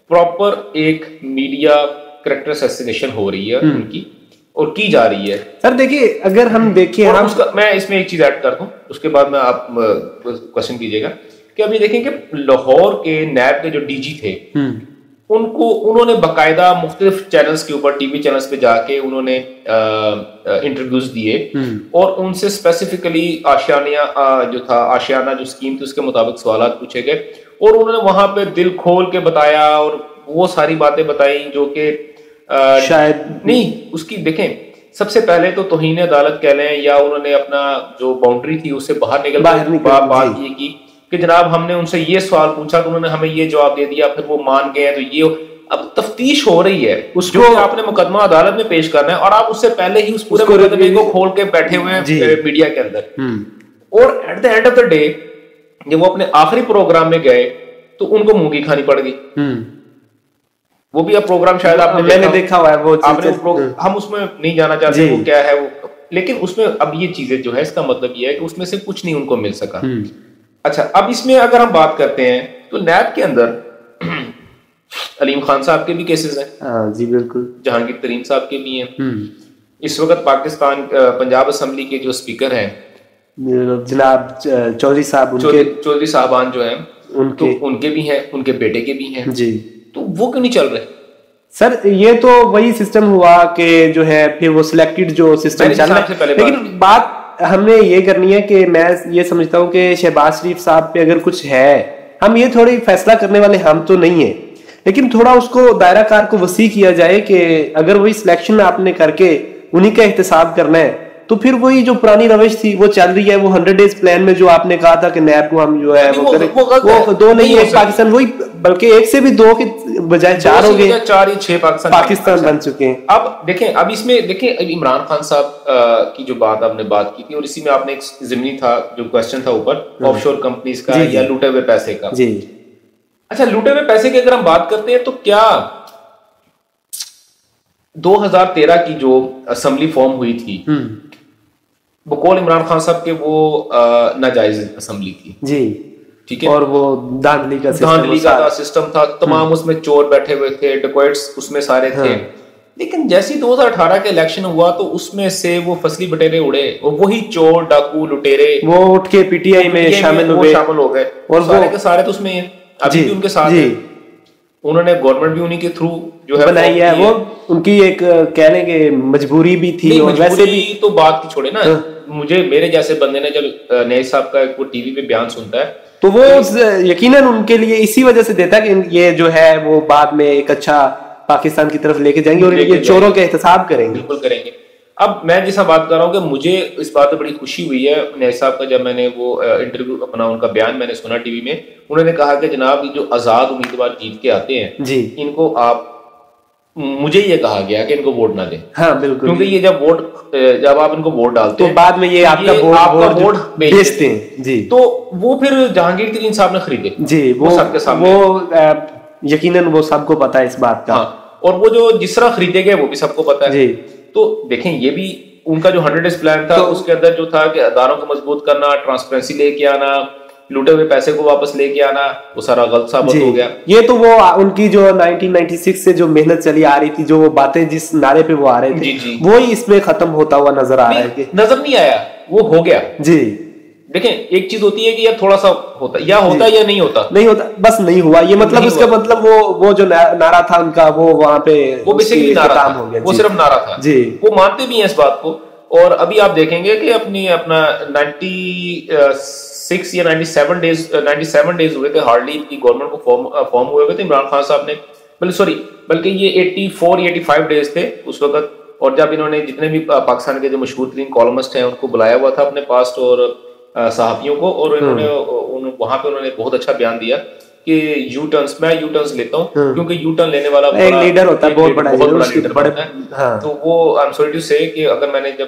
प्रॉपर एक मीडिया कैरेक्टर असैसिनेशन हो रही है उनकी और की जा रही है। सर देखिए, अगर हम देखें मैं इसमें एक चीज ऐड कर दूं, उसके बाद में आप क्वेश्चन कीजिएगा कि अभी देखें कि लाहौर के नैब के जो डीजी थे उन्होंने बाकायदा मुख्तलिफ चैनल्स के ऊपर, टीवी चैनल्स पे जाके उन्होंने इंटरव्यूज दिए और उनसे स्पेसिफिकली आशियाना जो स्कीम थी उसके मुताबिक सवाल पूछे गए और उन्होंने वहां पे दिल खोल के बताया और वो सारी बातें बताई जो कि शायद नहीं उसकी देखें। सबसे पहले तो तौहीन अदालत कह लें या उन्होंने अपना जो बाउंड्री थी उससे बाहर निकल बात ये की कि जनाब हमने उनसे ये सवाल पूछा तो उन्होंने हमें ये जवाब दे दिया, फिर वो मान गए। तो ये अब तफ्तीश हो रही है, उसको आपने मुकदमा अदालत में पेश करना है और आप उससे पहले ही उस पूरे मुकदमे को खोल के बैठे हुए हैं मीडिया के अंदर। और at the end of the day जब वो अपने आखिरी प्रोग्राम में गए तो उनको मूंगी खानी पड़ गई। वो भी अब प्रोग्राम शायद आपने देखा हुआ है, वो हम उसमें नहीं जाना चाहते वो क्या है वो, लेकिन उसमें अब ये चीजें जो है इसका मतलब ये है कि उसमें से कुछ नहीं उनको मिल सका। अच्छा, अब इसमें अगर हम बात करते हैं तो नैब के अंदर अलीम खान साहब के भी केसेस हैं। जी बिल्कुल। जहांगीर तरीन साहब के भी हैं। इस वक्त पाकिस्तान पंजाब असेंबली के जो स्पीकर हैं जनाब चौधरी साहबान जो हैं उनके भी हैं, उनके बेटे के भी हैं जी। तो वो क्यों नहीं चल रहे? सर ये तो वही सिस्टम हुआ कि जो है फिर वो सिलेक्टेड जो सिस्टम चल रहा है, लेकिन बात हमने ये करनी है कि मैं ये समझता हूँ कि शहबाज शरीफ साहब पे अगर कुछ है, हम ये थोड़ी फैसला करने वाले हम तो नहीं है, लेकिन थोड़ा उसको दायरा कार को वसी किया जाए कि अगर वही सिलेक्शन आपने करके उन्हीं का एहतसाब करना है तो फिर वही जो पुरानी रविश थी वो चल रही है। वो 100 डेज प्लान में जो आपने कहा था कि नैब को हम जो है वो दो नहीं है पाकिस्तान, वही बल्कि एक से भी दो के बजाय 4 हो गए, 4 या 6 पाकिस्तान बन चुके हैं। अब देखें, अब इसमें देखें इमरान खान साहब की जो आपने बात की थी और इसी में आपने एक ज़िमनी था जो क्वेश्चन था ऊपर ऑफशोर कंपनीज का या लूटे हुए पैसे का जी। अच्छा, लूटे हुए पैसे की अगर हम बात करते हैं तो क्या 2013 की जो असेंबली फॉर्म हुई थी बकौल इमरान खान साहब के वो नाजायज असेंबली थी जी। ठीक है, और वो धांधली का सिस्टम था, तमाम उसमें चोर बैठे हुए थे, डिक्वाइट्स उसमें सारे थे। लेकिन जैसे 2018 के इलेक्शन हुआ तो उसमें से वो फसली बटेरे उड़े और वही चोर डाकू लुटेरे वो उठ के पीटीआई में शामिल हो गए और सारे के सारे तो उसमें अभी भी उनके साथ हैं। उन्होंने गवर्नमेंट भी उन्हीं के थ्रू जो है बनाई है, वो उनकी एक कह लेंगे मजबूरी भी थी। और वैसे भी तो बात की छोड़े ना, मुझे मेरे जैसे बंदे ने जब न्याय साहब का वो टीवी पे बयान सुनता है तो वो यकीनन उनके लिए इसी वजह से देता है कि ये जो है वो बाद में एक अच्छा पाकिस्तान की तरफ लेके जाएंगे और ये चोरों के एहतसाब करेंगे। बिल्कुल करेंगे। अब मैं जैसा बात कर रहा हूँ कि मुझे इस बात पे बड़ी खुशी हुई है न्याय साहब का, जब मैंने वो इंटरव्यू अपना उनका बयान मैंने सुना टीवी में, उन्होंने कहा कि जनाब जो आजाद उम्मीदवार जीत के आते हैं जी, इनको आप, मुझे ये कहा गया कि इनको वोट ना दें। हाँ बिल्कुल, क्योंकि ये जब आप इनको वोट डालते हैं तो बाद में ये आपका वोट बेचते हैं जी। तो वो फिर जहांगीर तरीन साहब ने खरीदे जी, वो सबके सामने, वो यकीनन वो सबको पता है इस बात का। और वो जो जिस तरह खरीदे गए वो भी सबको पता है जी। तो देखें ये भी उनका जो 100 डेज प्लान था, उसके अंदर जो था कि अदारों को मजबूत करना, ट्रांसपेरेंसी लेके आना, लूटे हुए पैसे को वापस लेके आना, वो सारा गलत साबित हो गया। ये तो वो उनकी जो 1996 से जो मेहनत चली आ रही थी, जो वो बातें जिस नारे पे वो आ रहे थे, वो ही इसमें खत्म होता हुआ नजर आ रहा है। नजर नहीं आया, वो हो गया जी। देखें एक चीज होती है कि यार थोड़ा सा होता या नहीं होता, बस नहीं हुआ ये मतलब, उसका मतलब वो जो नारा था उनका वो वहां पे वो बेसिकली नारा हो गया, वो सिर्फ नारा था जी। वो मानते भी हैं इस बात को। और अभी आप देखेंगे कि अपना 96 या 97 डेज हुए थे हार्डली की गवर्नमेंट को फॉर्म हुए थे इमरान खान साहब ने, बल्कि ये 84 या 85 डेज थे उस वक्त। और जब इन्होंने जितने भी पाकिस्तान के जो मशहूर तरीन कॉलमिस्ट हैं उनको बुलाया हुआ था अपने पास और सहाफियों को, और इन्होंने वहां पे उन्होंने बहुत अच्छा बयान दिया कि यू टर्न्स लेता हूँ क्योंकि यू टर्न लेने वाला एक लीडर होता है, बहुत बड़ा लीडर होता है। तो वो आई एम सॉरी टू से कि अगर मैंने जब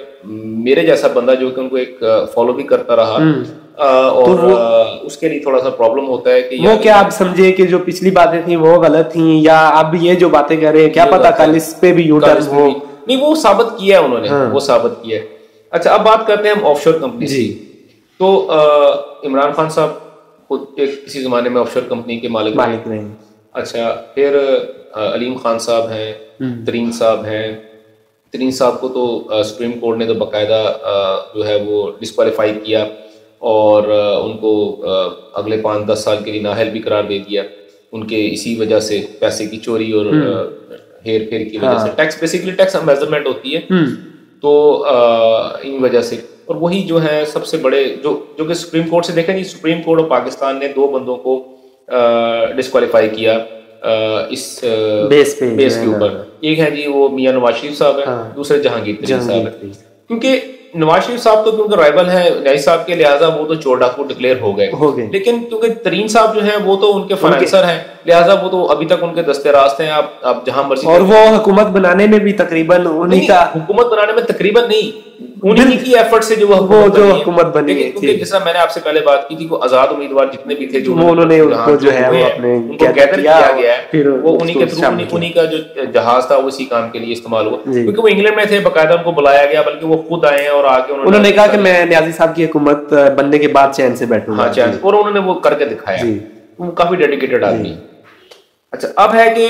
मेरे जैसा बंदा जो कि उनको एक फॉलो भी करता रहा और तो उसके लिए थोड़ा सा प्रॉब्लम होता है कि वो क्या आप समझे कि जो पिछली बातें थी वो गलत थी, या अब ये जो बातें कर रहे हैं क्या पता कल इस पे भी यू टर्न हो। नहीं, वो साबित किया है उन्होंने, वो साबित किया है। अच्छा, अब बात करते हैं हम ऑफशोर कंपनी जी। तो इमरान खान साहब खुद किसी जमाने में ऑफशोर कंपनी के मालिक नहीं। अच्छा, फिर अलीम खान साहब हैं, तरीन साहब हैं। तरीन साहब को तो सुप्रीम कोर्ट ने तो बाकायदा जो है वो डिस्क्वालीफाई किया और उनको अगले 5-10 साल के लिए नाअहल भी करार दे दिया उनके इसी वजह से, पैसे की चोरी और हेर फेर की वजह से। टैक्स बेसिकली टैक्स मेजरमेंट होती है, तो इन वजह से। और वही जो है सबसे बड़े जो कि सुप्रीम कोर्ट से देखें, सुप्रीम कोर्ट और पाकिस्तान ने 2 बंदों को डिस्क्वालीफाई किया इस बेस के ऊपर। एक है जी वो मियां नवाज शरीफ साहब है, दूसरे जहांगीर तरीन साहब है। क्योंकि नवाज शरीफ साहब तो क्योंकि राइवल है न्याय साहब के, लिहाजा वो तो चोर डाकू डिक्लेयर हो गए। लेकिन क्योंकि तरीन साहब जो है वो तो उनके फाइनेंसर हैं, लिहाजा वो तो अभी तक उनके दस्ते रास्ते हैं, आप जहां मर्जी। और वो हुकूमत बनाने में भी तकरीबन उन्हीं का, हुकूमत बनाने में तकरीबन नहीं, उन्हीं की एफर्ट से जो हुकूमत बनी है। क्योंकि जैसा मैंने आपसे पहले बात की थी, को आजाद उम्मीदवार जितने भी थे जो उन्होंने उनको जो है वो अपने उनको गैदर किया गया है, वो उन्हीं के थ्रू उन्हीं का जो जहाज था वो इसी काम के लिए इस्तेमाल हुआ। क्योंकि वो इंग्लैंड में थे, बाकायदा उनको बुलाया गया, बल्कि वो खुद आए हैं और आके उन्होंने कहा कि मैं न्याजी साहब की हुकूमत बनने के बाद चैन से बैठूंगा। चैन, और उन्होंने वो करके दिखाया। वो काफी डेडिकेटेड आदमी। अच्छा, अब है कि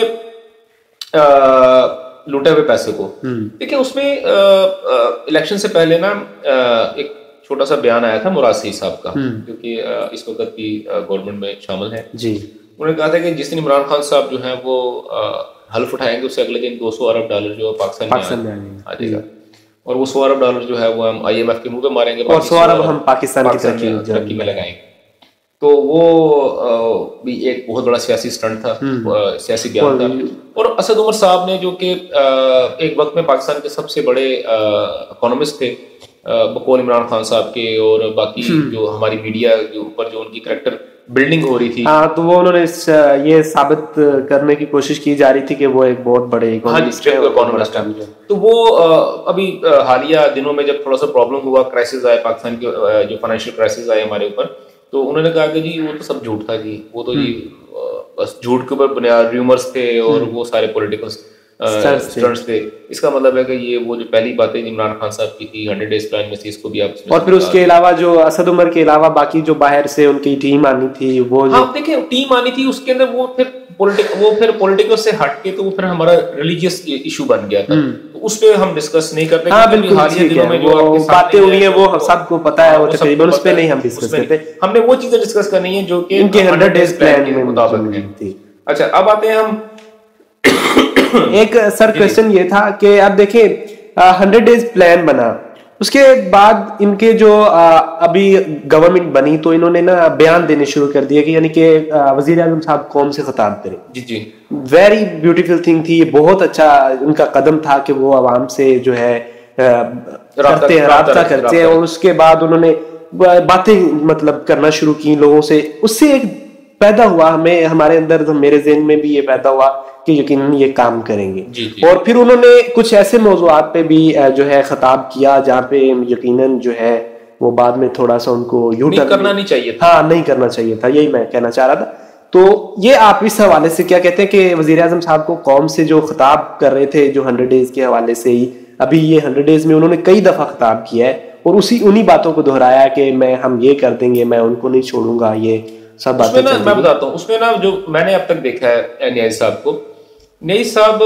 लूटे हुए पैसे को देखिए, उसमें इलेक्शन से पहले ना एक छोटा सा बयान आया था मुराद सईद साहब का, क्योंकि इस वक्त की गवर्नमेंट में शामिल है जी। उन्होंने कहा था कि जिस दिन इमरान खान साहब जो है वो हल्फ उठाएंगे, उससे अगले दिन $200 अरब जो पाकिस्तान में आ जाएगा, और वो $100 अरब जो है वो हम IMF के मुंह पे मारेंगे और $100 अरब हम पाकिस्तान की तरक्की में लगाएंगे। तो वो भी एक बहुत बड़ा सियासी स्टंट था, सियासी बयान था। और असद उमर साहब ने, जो कि एक वक्त में पाकिस्तान के सबसे बड़े इकोनॉमिस्ट थे बकौल इमरान खान साहब के, और बाकी जो हमारी मीडिया के ऊपर जो उनकी करैक्टर बिल्डिंग हो रही थी, तो वो उन्होंने ये साबित करने की कोशिश की जा रही थी कि वो एक बहुत बड़े इकोनॉमिस्ट है। तो वो अभी हालिया दिनों में जब थोड़ा सा प्रॉब्लम हुआ, क्राइसिस आए पाकिस्तान के, जो फाइनेंशियल क्राइसिस आए हमारे ऊपर, तो उन्होंने कहा कि जी वो तो सब झूठ था जी, वो तो जी बस झूठ के ऊपर बुनियाद, र्यूमर्स थे और वो सारे पॉलिटिकल स्टर्न्स थे। इसका मतलब है कि ये वो जो पहली बातें इमरान खान साहब की थी 100 डेज प्लान में से, इसको भी आप और फिर उसके अलावा जो असद उमर के अलावा बाकी जो बाहर से उनकी टीम आनी थी वो, हाँ देखिए टीम आनी थी उसके अंदर वो फिर पॉलिटिकल से हट के तो वो फिर हमारा रिलीजियस इशू बन गया था, तो उस पे हम डिस्कस नहीं करते। हाँ बिल्कुल, हालिया दिनों में जो बातें हुई है वो सबको पता है, वो तकरीबन उस पे नहीं हम डिस्कस करते। हमने वो चीजें डिस्कस करनी है जो कि इनके 100 डेज प्लान के मुताबिक थी। अच्छा अब आते हैं हम एक सर क्वेश्चन ये था कि आप देखें 100 डेज प्लान बना, उसके बाद इनके जो अभी गवर्नमेंट बनी तो इन्होंने ना बयान देने शुरू कर दिए कि यानी कि वजीर आजम साहब कौम से खिताब करें। जी जी, वेरी ब्यूटीफुल थिंग थी, बहुत अच्छा उनका कदम था कि वो आवाम से जो है राब्ता करते हैं, और उसके बाद उन्होंने बातें मतलब करना शुरू की लोगों से। उससे एक पैदा हुआ हमें हमारे अंदर, मेरे ज़हन में भी ये पैदा हुआ कि यकीनन ये काम करेंगे। जी जी। और फिर उन्होंने कुछ ऐसे मौज़ूआत पे भी जो है खिताब किया जहाँ पे यकीनन जो है वो बाद में थोड़ा सा उनको यू टर्न करना नहीं चाहिए था। हाँ नहीं करना चाहिए था, यही मैं कहना चाह रहा था। तो ये आप इस हवाले से क्या कहते हैं कि वजीर आजम साहब को कौम से जो खिताब कर रहे थे जो 100 डेज के हवाले से ही, अभी ये 100 डेज में उन्होंने कई दफा खिताब किया है और उन्हीं बातों को दोहराया कि हम ये कर देंगे, मैं उनको नहीं छोड़ूंगा, ये सब बातें। मैं बताता हूँ उसमें ना जो मैंने अब तक देखा है न्याज़ साहब को, न्याज़ साहब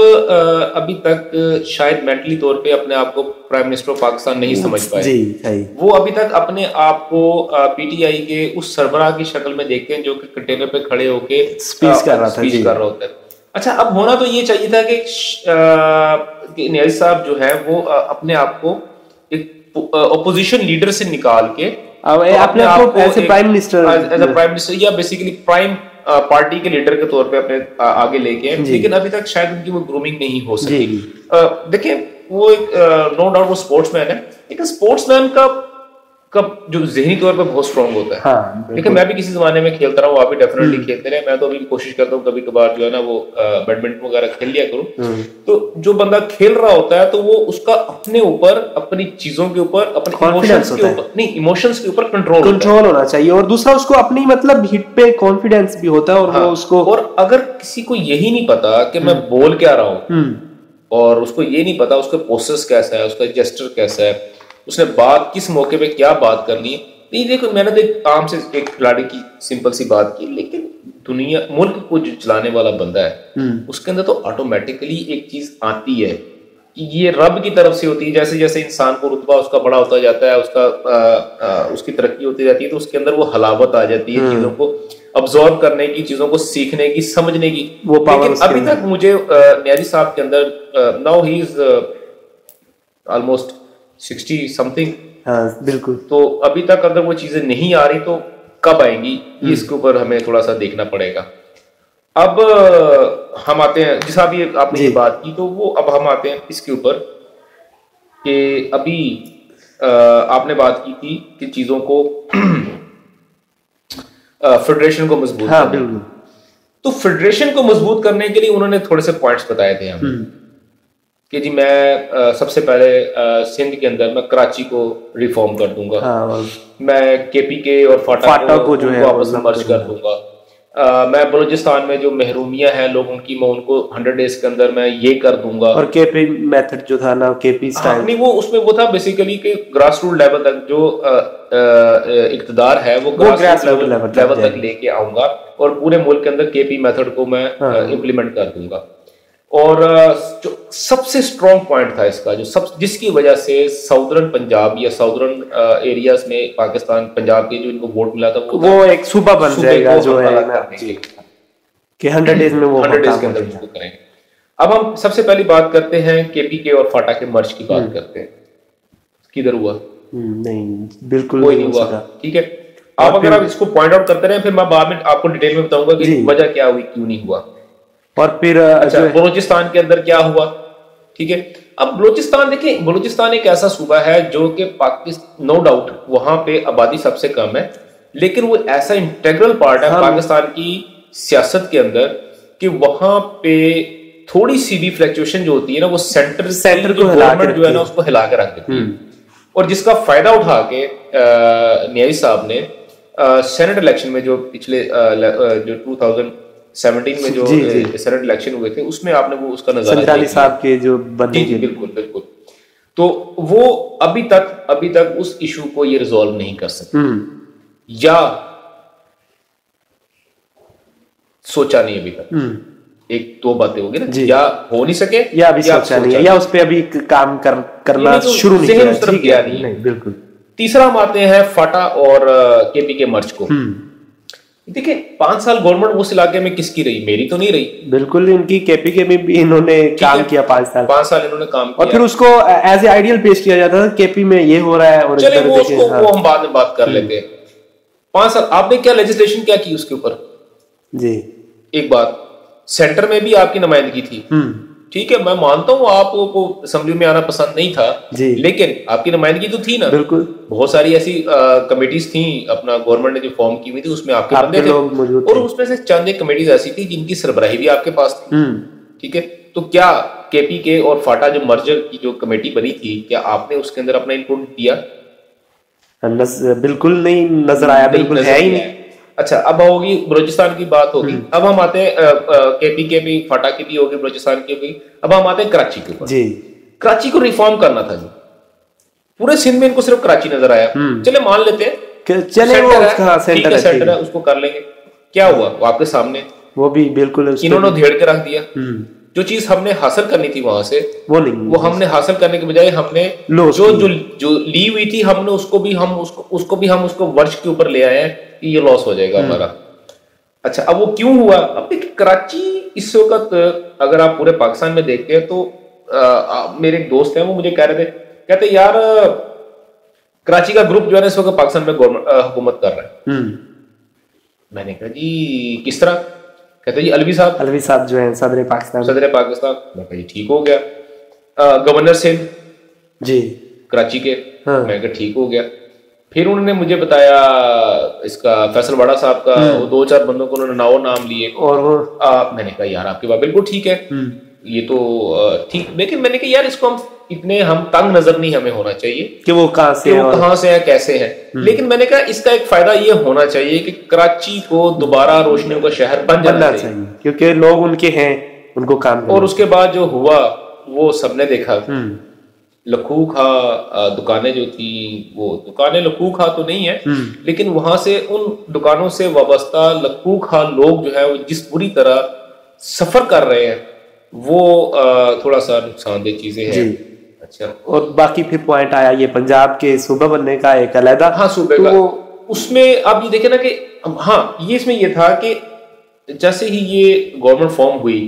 अभी तक शायद मेंटली तौर पे अपने आप को प्राइम मिनिस्टर ऑफ पाकिस्तान नहीं समझ पाए। जी सही। वो अभी तक अपने आप को पीटीआई के उस सरबराह की शक्ल में देखते हैं जो कि कंटेनर पे खड़े होके स्पीच कर रहा होता है। अच्छा अब होना तो ये चाहिए था कि न्याज़ साहब जो है वो अपने आप को एक ऑपोजिशन लीडर से निकाल के अपने आप को एज ए प्राइम मिनिस्टर या बेसिकली प्राइम पार्टी के लीडर के तौर पे अपने आगे लेके, लेकिन अभी तक शायद उनकी वो ग्रूमिंग नहीं हो सकी। देखिए वो एक नो डाउट वो स्पोर्ट्समैन है, लेकिन स्पोर्ट्समैन का जो ज़हनी तौर पे बहुत स्ट्रांग होता है। हाँ, लेकिन मैं भी किसी जमाने में खेलता रहा हूँ, आप भी डेफिनेटली खेलते रहे, मैं तो अभी कोशिश करता हूँ कभी कभार जो है ना वो बैडमिंटन वगैरह खेल लिया करूँ। तो जो बंदा खेल रहा होता है तो वो उसका अपने ऊपर, अपनी चीजों के ऊपर, अपने इमोशंस के ऊपर नहीं, इमोशंस के ऊपर कंट्रोल होना चाहिए, और दूसरा उसको अपनी मतलब हिट पे कॉन्फिडेंस भी होता है, और वो उसको, और अगर किसी को यही नहीं पता कि मैं बोल क्या रहा हूँ और उसको ये नहीं पता उसका पोस्चर कैसा है, उसका जेस्चर कैसा है, उसने बात किस मौके पे क्या बात करनी है, नहीं देखो मैंने तो एक आम से एक खिलाड़ी की सिंपल सी बात की, लेकिन दुनिया मुल्क को जो चलाने वाला बंदा है उसके अंदर तो ऑटोमेटिकली एक चीज आती है कि ये रब की तरफ से होती है। जैसे जैसे इंसान को रुतबा उसका बड़ा होता जाता है, उसका उसकी तरक्की होती जाती है, तो उसके अंदर वो हलावत आ जाती है चीजों को अब्जॉर्व करने की, चीजों को सीखने की, समझने की। लेकिन अभी तक मुझे न्याज़ी साहब के अंदर now he is almost 60 something. हाँ बिल्कुल। तो अभी तक अगर वो चीजें नहीं आ रही तो कब आएंगी, इसके ऊपर हमें थोड़ा सा देखना पड़ेगा। अब हम आते हैं जिस अभी आपने ये बात की, तो वो अब हम आते हैं इसके ऊपर कि अभी आपने बात की थी कि चीजों को फेडरेशन को मजबूत करना। तो फेडरेशन को मजबूत करने के लिए उन्होंने थोड़े से पॉइंट्स बताए थे हमें कि जी मैं सबसे पहले सिंध के अंदर मैं कराची को रिफॉर्म कर दूंगा, मैं केपीके और फाटा को जो है आपस में मर्ज कर दूंगा, मैं बलूचिस्तान में जो महरूमियां हैं लोगों की मैं उनको 100 डेज के अंदर मैं ये कर दूंगा। और केपी मेथड जो था ना, केपी स्टाइल, नहीं वो उसमें वो था बेसिकली कि ग्रास रूट लेवल तक जो इक़्तिदार है वो ग्रास रूट लेवल तक लेके आऊंगा और पूरे मुल्क के अंदर केपी मेथड को मैं इम्प्लीमेंट कर दूंगा। और जो सबसे स्ट्रॉन्ग पॉइंट था इसका, जो जिसकी वजह से साउदर्न पंजाब या साउदर्न एरियाज में पाकिस्तान, पंजाब के जो इनको वोट मिला था वो एक सूबा बन जाएगा जो है कि 100 डेज में वो 100 डेज के अंदर उसको करेंगे। अब हम सबसे पहली बात करते हैं केपीके और फाटा के मर्ज की बात करते हैं। किधर हुआ? नहीं बिल्कुल कोई नहीं हुआ। ठीक है, आप अगर आप इसको पॉइंट आउट करते रहे फिर मैं बाद में आपको डिटेल में बताऊंगा कि वजह क्या हुई, क्यों नहीं हुआ। और फिर अच्छा बलूचिस्तान के अंदर क्या हुआ। ठीक है, अब बलूचिस्तान देखिए, बलूचिस्तान एक ऐसा सूबा है जो कि पाकिस्तान, नो डाउट वहां पे आबादी सबसे कम है, लेकिन वो ऐसा इंटेग्रल पार्ट है पाकिस्तान की सियासत के अंदर कि वहां पे थोड़ी सी भी फ्लक्चुएशन जो होती है ना वो सेंटर को गवर्नमेंट जो है ना उसको हिला के रख देती है। और जिसका फायदा उठा के न्याज़ी साहब ने सेनेट इलेक्शन में जो पिछले जो 17 में जो सेनेट इलेक्शन हुए थे उसमें आपने वो उसका नजारा संताली साहब के जो बनने के बिल्कुल बिल्कुल। तो वो अभी तक उस इशू को ये रिजॉल्व नहीं कर सकते या सोचा नहीं अभी तक। एक दो बातें होगी ना, या हो नहीं सके या अभी सोचा नहीं है या उस पे अभी काम करना शुरू नहीं किया नहीं। बिल्कुल। तीसरा हम आते हैं फाटा और केपी के मर्ज को। देखिए 5 साल गवर्नमेंट उस इलाके में किसकी रही? मेरी तो नहीं रही। बिल्कुल, इनकी केपी के में भी इन्होंने काम किया 5 साल इन्होंने काम किया और फिर उसको एज ए आइडियल पेश किया जाता था, केपी में ये हो रहा है और चले वो हम बाद में बात कर लेते हैं। 5 साल आपने क्या लेजिस्लेशन क्या की उसके ऊपर? जी एक बात, सेंटर में भी आपकी नुमाइंदगी थी, ठीक है, मैं मानता हूँ आपको असेंबली में आना पसंद नहीं था जी, लेकिन आपकी नुमाइंदगी तो थी ना। बिल्कुल। बहुत सारी ऐसी कमेटीज थी अपना गवर्नमेंट ने जो फॉर्म की हुई थी, उसमें आपके बंदे थे और उसमें से चंद एक कमेटीज ऐसी थी जिनकी सरबराही भी आपके पास थी, ठीक है। तो क्या केपी के और फाटा जो मर्जर की जो कमेटी बनी थी, क्या आपने उसके अंदर अपना इनपुट दिया? बिल्कुल नहीं नजर आया, बिल्कुल है ही नहीं। अच्छा, अब होगी बलूचिस्तान की बात होगी। अब हम आते हैं केपी के भी, फाटा की भी होगी, बलूचिस्तान की भी। अब हम आते हैं कराची के ऊपर। जी, कराची को रिफॉर्म करना था जी। पूरे सिंध में इनको सिर्फ कराची नजर आया। चले मान लेते हैं चले वो उसका सेंटर है, उसको कर लेंगे। क्या हुआ? वो आपके सामने वो भी बिल्कुल इन्होंने धेड़ के रख दिया। जो चीज हमने हासिल करनी थी वहां से वो नहीं, वो हमने हासिल करने के बजाय हमने जो ली हुई थी हमने उसको भी हम उसको वर्ष के ऊपर ले आए हैं कि ये लॉस हो जाएगा हमारा। अच्छा, अब वो क्यों हुआ? अब देखिए कराची इस वक्त अगर आप पूरे पाकिस्तान में देखते हैं तो मेरे एक दोस्त हैं, वो मुझे कह रहे थे, कहते यार कराची का ग्रुप जो है ना इस वक्त पाकिस्तान में हुकूमत कर रहा है। मैंने कहा जी किस तरह? कहते जी अलवी साहब जो है सदर पाकिस्तान। मैं कहा ठीक हो गया। गवर्नर सिंध जी कराची के। मैं कहा ठीक हो गया। फिर उन्होंने मुझे बताया इसका फैसल वाड़ा साहब का, वो 2-4 बंदों को उन्होंने नाम लिए और मैंने कहा यार आपकी बात बिल्कुल ठीक है, ये तो ठीक, लेकिन मैंने कहा यार इसको हम तंग नजर नहीं हमें होना चाहिए कि वो कहां से है कैसे है। लेकिन मैंने कहा इसका एक फायदा ये होना चाहिए कि कराची को दोबारा रोशनियों का शहर बन जाना चाहिए क्योंकि लोग उनके हैं, उनको काम। और उसके बाद जो हुआ वो सबने देखा। लखू खा दुकानें जो थी, वो दुकानें लखू खा तो नहीं है, लेकिन वहां से उन दुकानों से वाबस्ता लखू खा लोग जो है वो जिस बुरी तरह सफर कर रहे हैं वो थोड़ा सा नुकसानदेह चीजें हैं। अच्छा, और बाकी फिर पॉइंट आया ये पंजाब के सूबा बनने का एक अलग, हाँ सूबे का, उसमें आप ये देखे ना कि हाँ ये इसमें ये था कि जैसे ही ये गवर्नमेंट फॉर्म हुई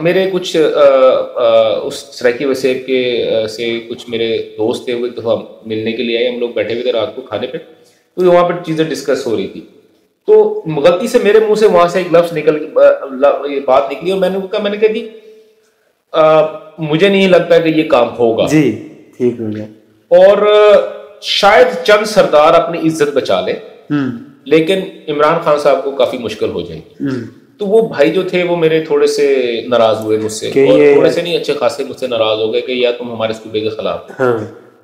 मेरे कुछ उस सरायकी वसेब के से कुछ मेरे दोस्त थे, वो एक दफा मिलने के लिए आए, हम लोग बैठे हुए थे रात को खाने पे, तो वहां पर चीजें डिस्कस हो रही थी, तो गलती से मेरे मुंह से वहां से एक लफ्ज ये बात निकली और मैंने कहा जी मुझे नहीं लगता कि ये काम होगा जी, ठीक हो गया। और शायद चंद सरदार अपनी इज्जत बचा ले, लेकिन इमरान खान साहब को काफी मुश्किल हो जाएगी। तो वो भाई जो थे वो मेरे थोड़े से नाराज हुए मुझसे, और थोड़े से नहीं अच्छे खासे मुझसे नाराज हो गए कि यार तुम हमारे सूबे के खिलाफ।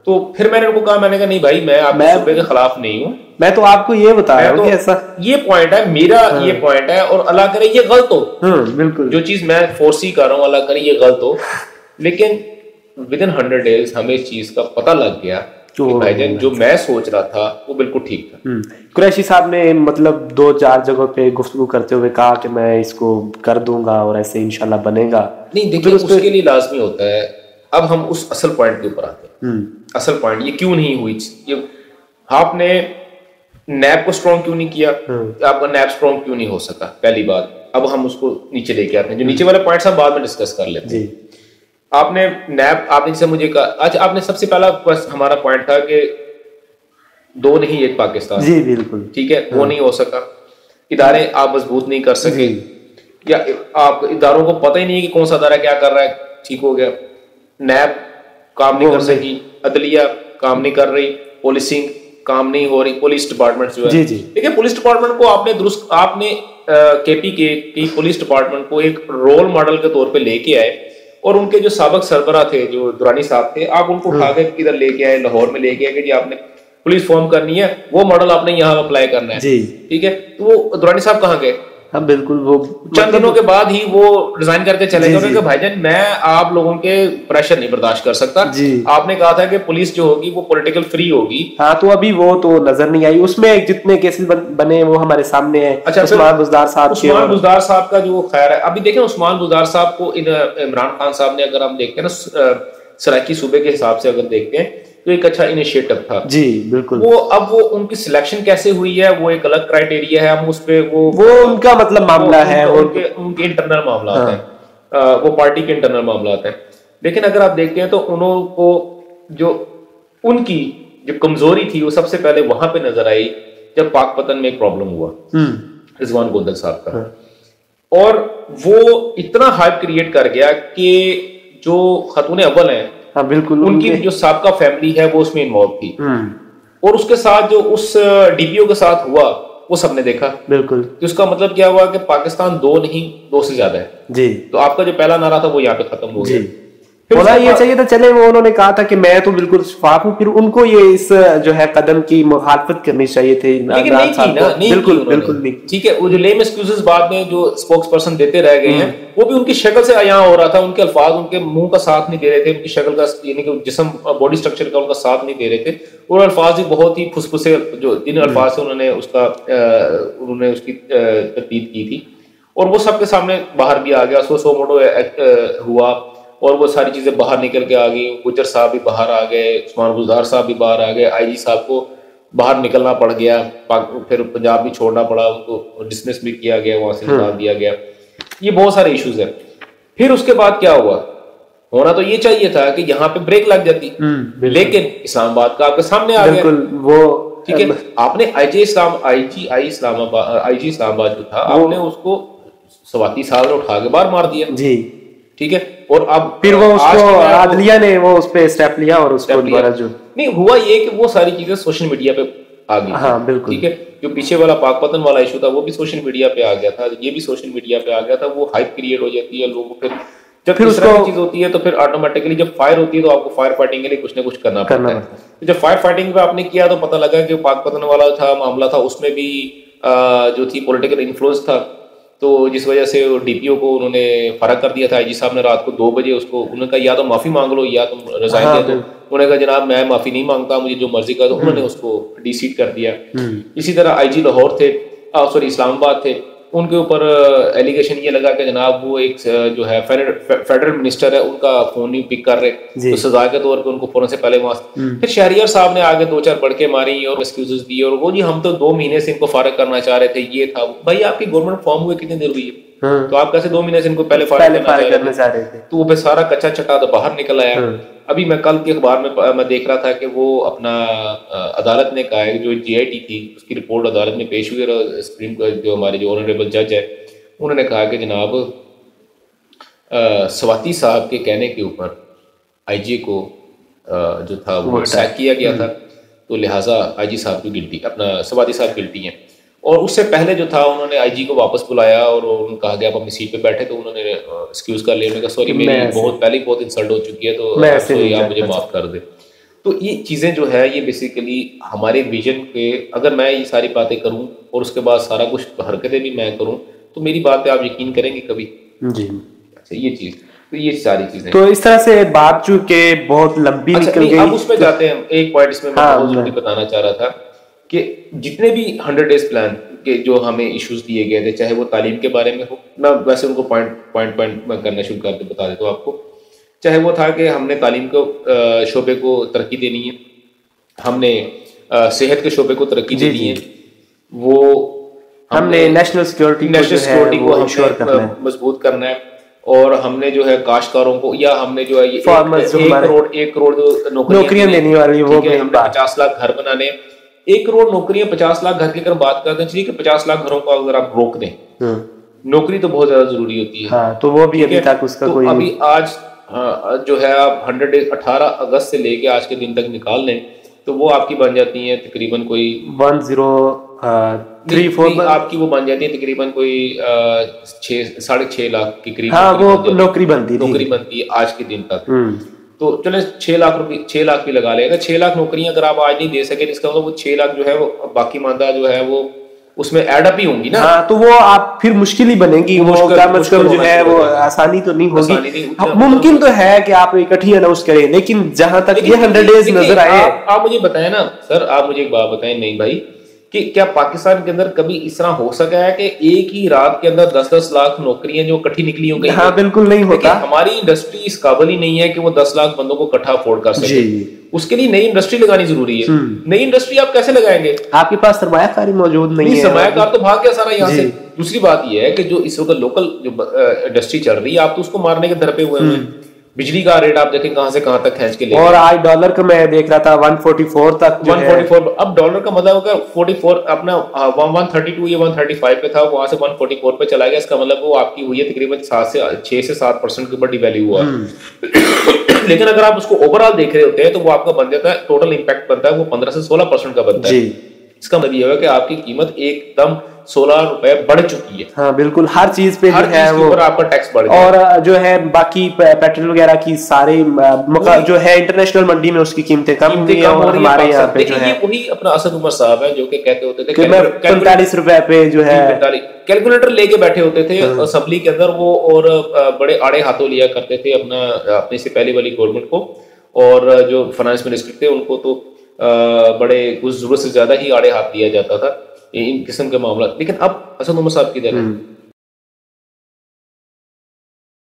तो फिर मैंने उनको कहा, मैंने कहा नहीं भाई मैं आपके सूबे के खिलाफ नहीं हूँ, मैं तो आपको ये बता रहा हूँ कि ऐसा ये पॉइंट है मेरा, ये पॉइंट है, और अल्लाह करे ये गलत हो, बिल्कुल जो चीज मैं फोर्सी कर रहा हूँ अल्लाह करे ये गलत हो, लेकिन विद इन 100 डेज हमें इस चीज का पता लग गया कि भाईजान जो मैं सोच रहा था वो बिल्कुल ठीक था। कुरैशी साहब ने मतलब 2-4 जगहों पे गुफ्तगू करते हुए कहा कि मैं इसको कर दूंगा और ऐसे इंशाल्लाह बनेगा। नहीं देखिए उसके लिए लाजमी होता है। अब हम उस असल पॉइंट के ऊपर आते हैं। असल पॉइंट ये क्यों नहीं हुई, ये आपने नैब को स्ट्रॉन्ग क्यों नहीं किया, आपका नैब स्ट्रॉन्ग क्यों नहीं हो सका, पहली बात। अब हम उसको नीचे लेके आते हैं, जो नीचे वाले पॉइंट्स हम बाद में डिस्कस कर लेते हैं। आपने नैब, आपने जैसे मुझे कहा, अच्छा आपने सबसे पहला हमारा पॉइंट था कि 2 नहीं 1 पाकिस्तान। जी बिल्कुल ठीक है, वो नहीं हो सका। इदारे आप मजबूत नहीं कर सके, या आप इदारों को पता ही नहीं है कि कौन सा इदारा क्या कर रहा है, ठीक हो गया। नैब काम नहीं कर सकी, अदलिया काम नहीं कर रही, पुलिसिंग काम नहीं हो रही, पुलिस डिपार्टमेंट जो है। देखिए पुलिस डिपार्टमेंट को आपने केपी के पुलिस डिपार्टमेंट को एक रोल मॉडल के तौर पे लेके आए, और उनके जो साबिक सरबरा थे जो दुरानी साहब थे, आप उनको उठा के इधर लेके आए, लाहौर में लेके आए कि जी आपने पुलिस फॉर्म करनी है, वो मॉडल आपने यहाँ अप्लाई करना है। ठीक है, तो वो दुरानी साहब कहाँ गए? हाँ बिल्कुल, वो चंद दिनों के बाद ही वो रिजाइन करके चले गए। उन्होंने कहा भाईजान मैं आप लोगों के प्रेशर नहीं बर्दाश्त कर सकता। आपने कहा था कि पुलिस जो होगी वो पॉलिटिकल फ्री होगी। हाँ, तो अभी वो तो नजर नहीं आई उसमें, जितने केसेस बने वो हमारे सामने हैं। अच्छा, उस्मान बुज़दार साहब उस्मान बुज़दार साहब का जो खैर है, अभी देखें उस्मान बुज़दार साहब को इमरान खान साहब ने, अगर हम देखते हैं ना सराकी सूबे के हिसाब से अगर देखते हैं तो एक अच्छा इनिशिएटिव था। जी बिल्कुल। वो उनकी सिलेक्शन कैसे हुई है वो एक अलग क्राइटेरिया है, हम उस पे वो उनका मतलब मामला है, उनके इंटरनल मामला होते हैं, वो पार्टी के इंटरनल मामला होते हैं। लेकिन अगर आप देखते हैं तो उनको जो उनकी जो कमजोरी थी वो सबसे पहले वहां पे नजर आई जब पाकपतन में एक प्रॉब्लम हुआ रिजवान गोंदल साहब का। और वो इतना हाइप क्रिएट कर गया कि जो खतून अव्वल हैं, हाँ बिल्कुल, उनकी जो साबका फैमिली है वो उसमें इन्वॉल्व थी। और उसके साथ जो उस डीपीओ के साथ हुआ वो सबने देखा। बिल्कुल। तो उसका मतलब क्या हुआ कि पाकिस्तान दो नहीं, दो से ज्यादा है। जी। तो आपका जो पहला नारा था वो यहाँ पे खत्म हो गया। होना ये चाहिए था, चले वो उन्होंने कहा था कि मैं तो बिल्कुल शफाफ हूँ, फिर उनको ये इस जो है कदम की मुखालफत करनी चाहिए थी। लेकिन नहीं की ना, बिल्कुल नहीं। ठीक है, वो जो लेम एक्सक्यूजेस बाद में जो स्पोक्स पर्सन देते रह गए हैं वो भी उनकी शक्ल से यहाँ हो रहा था, उनके अल्फाज उनके मुंह का साथ नहीं दे रहे थे, उनकी शक्ल का यानी कि जिस्म बॉडी स्ट्रक्चर का उनका साथ नहीं दे रहे थे। और अल्फाज भी बहुत ही फुसफुसे, जो जिन अल्फाज से उन्होंने उसकी तरतीब की थी। और वो सबके सामने बाहर भी आ गया, सो मोटो हुआ और वो सारी चीजें बाहर निकल के आ गई। गुज्जर साहब भी बाहर आ गए, उस्मान बुज़दार साहब भी बाहर आ गए, आईजी साहब को बाहर निकलना पड़ गया, फिर पंजाब भी छोड़ना पड़ा, उनको डिसमिस भी किया गया, वहां से निकाल दिया गया। ये बहुत सारे इश्यूज है। फिर उसके बाद क्या हुआ, होना तो ये चाहिए था कि यहाँ पे ब्रेक लग जाती, लेकिन इस्लामाबाद का आपके सामने आ गया। वो ठीक है, आपने आईजी इस्लामाबाद जो था, आपने उसको सवाती साल में उठा के बाहर मार दिया। जी ठीक है। और अब फिर वो उसको आदलिया ने वो उस पे स्टेप लिया और उसको दोबारा जो नहीं हुआ ये कि वो सारी चीजें सोशल मीडिया पे आ गई। हाँ बिल्कुल। ठीक है, जो पीछे वाला पाकपतन वाला इशू था वो भी सोशल मीडिया पे आ गया था, ये भी सोशल मीडिया पे आ गया था। वो हाइप क्रिएट हो जाती है लोगों को। फिर उसको चीज होती है तो फिर ऑटोमेटिकली जब फायर होती है तो आपको फायर फाइटिंग के लिए कुछ ना कुछ करना पड़ता है। तो जब फायर फाइटिंग पे आपने किया तो पता लगा कि पाकपतन वाला था मामला था, उसमें भी जो थी पॉलिटिकल इन्फ्लुएंस था। तो जिस वजह से डीपीओ को उन्होंने फर्क कर दिया था। आईजी साहब ने रात को 2 बजे उसको उन्होंने कहा या तो माफी मांग लो या तुम रिजाइन दे दो। उन्होंने कहा जनाब मैं माफी नहीं मांगता, मुझे जो मर्जी कर दो। उन्होंने उसको डीसीट कर दिया। इसी तरह आईजी लाहौर थे, इस्लामाबाद थे, उनके ऊपर एलिगेशन ये लगा कि जनाब वो एक जो है फेडरल मिनिस्टर है, उनका फोन नहीं पिक कर रहे, तो सजा के तौर पे उनको फौरन से पहले वहां। फिर शहरियार साहब ने आगे 2-4 बड़के मारी और एक्सक्यूजेस दिए और वो जी हम तो 2 महीने से इनको फारिग करना चाह रहे थे, ये था। भाई आपकी गवर्नमेंट फॉर्म हुए कितनी देर हुई है? तो आप कैसे 2 महीने से इनको पहले फारिग करना चाह रहे थे? तो वो सारा कच्चा चटा तो बाहर निकल आया। अभी मैं कल के अखबार में मैं देख रहा था कि वो अपना अदालत ने कहा है, जो जीआईटी थी उसकी रिपोर्ट अदालत में पेश हुई और सुप्रीम जो हमारे जो ऑनरेबल जज है उन्होंने कहा कि जनाब स्वाति साहब के कहने के ऊपर आईजी को जो था वो सैक किया गया था, तो लिहाजा आईजी साहब की गिल्टी, अपना स्वाति साहब गिल्टी हैं। और उससे पहले जो था उन्होंने आईजी को वापस बुलाया और उन्होंने कहा कि आप अपनी सीट पे बैठे, तो उन्होंने एक्सक्यूज कर लिया। उन्होंने कहा सॉरी मेरी बहुत इंसल्ट हो चुकी है, तो आप मुझे माफ कर दे। तो ये चीजें जो है ये बेसिकली हमारे विजन के, अगर मैं ये सारी बातें करूं और उसके बाद सारा कुछ हरकतें भी मैं करूं तो मेरी बात पे आप यकीन करेंगे कभी? जी अच्छा, ये चीज तो ये सारी चीजें तो इस तरह से बात चूंकि बहुत लंबी निकल गई। अब उसमें जाते हैं। एक पॉइंट इसमें मैं बहुत जल्दी बताना चाह रहा था कि जितने भी 100 डेज प्लान के जो हमें इश्यूज दिए गए थे, चाहे वो तालीम के बारे में हो, मैं वैसे उनको पॉइंट में करना शुरू करके बता देता हूँ आपको। चाहे वो था कि हमने तालीम को शोबे को तरक्की देनी है, हमने सेहत के शोबे को तरक्की देनी है, वो हमने नेशनल सिक्योरिटी को हमने मजबूत करना है, और हमने जो है काश्तकारों को, या हमने जो है ये 1 करोड़ नौकरियां देने वाली, वो हमने 50 लाख घर बनाने। 1 करोड़ नौकरियां, 50 लाख घर की अगर बात करते हैं, ठीक है 50 लाख घरों को अगर आप रोक दें, नौकरी तो बहुत ज्यादा जरूरी होती है। हाँ, तो वो भी अभी तक उसका तो कोई अभी आज जो है आप 100 डेज 18 अगस्त से लेके आज के दिन तक निकाल लें तो वो आपकी बन जाती है तकरीबन कोई 1034 आपकी वो बन जाती है तकरीबन कोई 6.5 लाख के करीब। हाँ, वो नौकरी बनती है आज के दिन तक। तो चले 6 लाख भी लगा लेगा। 6 लाख नौकरियां अगर आप आज नहीं दे सके, इसका मतलब वो 6 लाख जो है वो बाकी मादा जो है वो उसमें एडअप ही होंगी ना। हाँ, तो वो आप फिर मुश्किल ही बनेगी, वो कम अज कम जो है वो आसानी तो नहीं होगी। मुमकिन तो है कि आप इकट्ठी अनाउंस करें, लेकिन जहां तक ये 100 डेज नजर आए। आप मुझे बताएं ना सर, आप मुझे एक बात बताएं नहीं भाई, कि क्या पाकिस्तान के अंदर कभी इस तरह हो सका है कि एक ही रात के अंदर 10-10 लाख नौकरियां जो इकट्ठी निकली हो गई? हाँ, बिल्कुल नहीं होता। हमारी इंडस्ट्री इस काबिल ही नहीं है कि वो 10 लाख बंदों को इकट्ठा अफोर्ड कर सके। उसके लिए नई इंडस्ट्री लगानी जरूरी है। नई इंडस्ट्री आप कैसे लगाएंगे? आपके पास सरमायाकारी मौजूद नहीं है। सरमायाकार तो भाग गया सारा यहाँ से। दूसरी बात यह है कि जो इस वक्त लोकल जो इंडस्ट्री चल रही है, आप तो उसको मारने के दर पे हुए हैं। बिजली का रेट आप देखें कहां से कहां तक खींच के ले, और आज डॉलर का मैं देख रहा था 144 तक, 144। अब डॉलर का मतलब अगर 44 अपना 132 या 135 पे था, वहां से 144 पे चला गया। इसका मतलब वो आपकी हुई है तकरीबन 6 से 7% के ऊपर डिवैल्यू हुआ। लेकिन अगर आप उसको ओवरऑल देख रहे होते हैं तो वो आपका बन जाता है, टोटल इंपैक्ट बनता है वो 15 से 16% का बनता है। इसका मतलब यह है कि आपकी कीमत एकदम 16 रुपए बढ़ चुकी है। हाँ, बिल्कुल, हर चीज पे जो है वो आपका टैक्स बढ़ गया। और जो है बाकी पेट्रोल वगैरह की सारे जो है इंटरनेशनल मंडी में उसकी कीमतें कम हुई हैं, और हमारे यहाँ पे जो है वही अपना असद उमर साहब है जो कि कहते होते थे कि 45 रुपए पे जो है कैलकुलेटर लेके बैठे होते थे असेंबली के अंदर वो, और बड़े आड़े हाथों लिया करते थे अपने से पहले वाली गवर्नमेंट को, और जो फाइनेंस मिनिस्टर थे उनको तो बड़े कुछ जरूरत से ज्यादा ही आड़े हाथ दिया जाता था इन किस्म के मामला। लेकिन अब असद उमर साहब की देन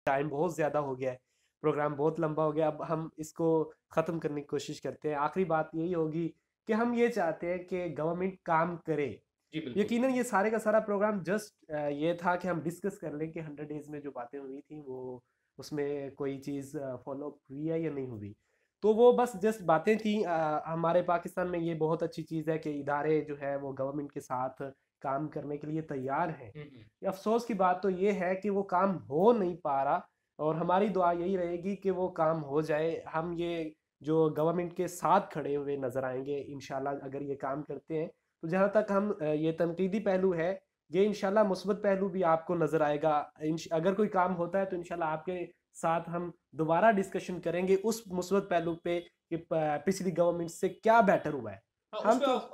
टाइम बहुत ज्यादा हो गया है, प्रोग्राम बहुत लंबा हो गया, अब हम इसको खत्म करने की कोशिश करते हैं। आखिरी बात यही होगी कि हम ये चाहते हैं कि गवर्नमेंट काम करे। यकीनन ये सारे का सारा प्रोग्राम जस्ट ये था कि हम डिस्कस कर लें कि 100 डेज में जो बातें हुई थी वो उसमें कोई चीज़ फॉलो हुई है या नहीं हुई। तो वो बस जस्ट बातें थी। हमारे पाकिस्तान में ये बहुत अच्छी चीज़ है कि इदारे जो है वो गवर्नमेंट के साथ काम करने के लिए तैयार हैं। अफसोस की बात तो ये है कि वो काम हो नहीं पा रहा, और हमारी दुआ यही रहेगी कि वो काम हो जाए। हम ये जो गवर्नमेंट के साथ खड़े हुए नज़र आएंगे इंशाल्लाह, अगर ये काम करते हैं तो। जहाँ तक हम ये तनकीदी पहलू है, ये इंशाल्लाह मुस्बत पहलू भी आपको नज़र आएगा। अगर कोई काम होता है तो इंशाल्लाह आपके साथ हम दोबारा डिस्कशन करेंगे उस मुस्बत पहलू पे कि पिछली गवर्नमेंट से क्या बेटर हुआ है।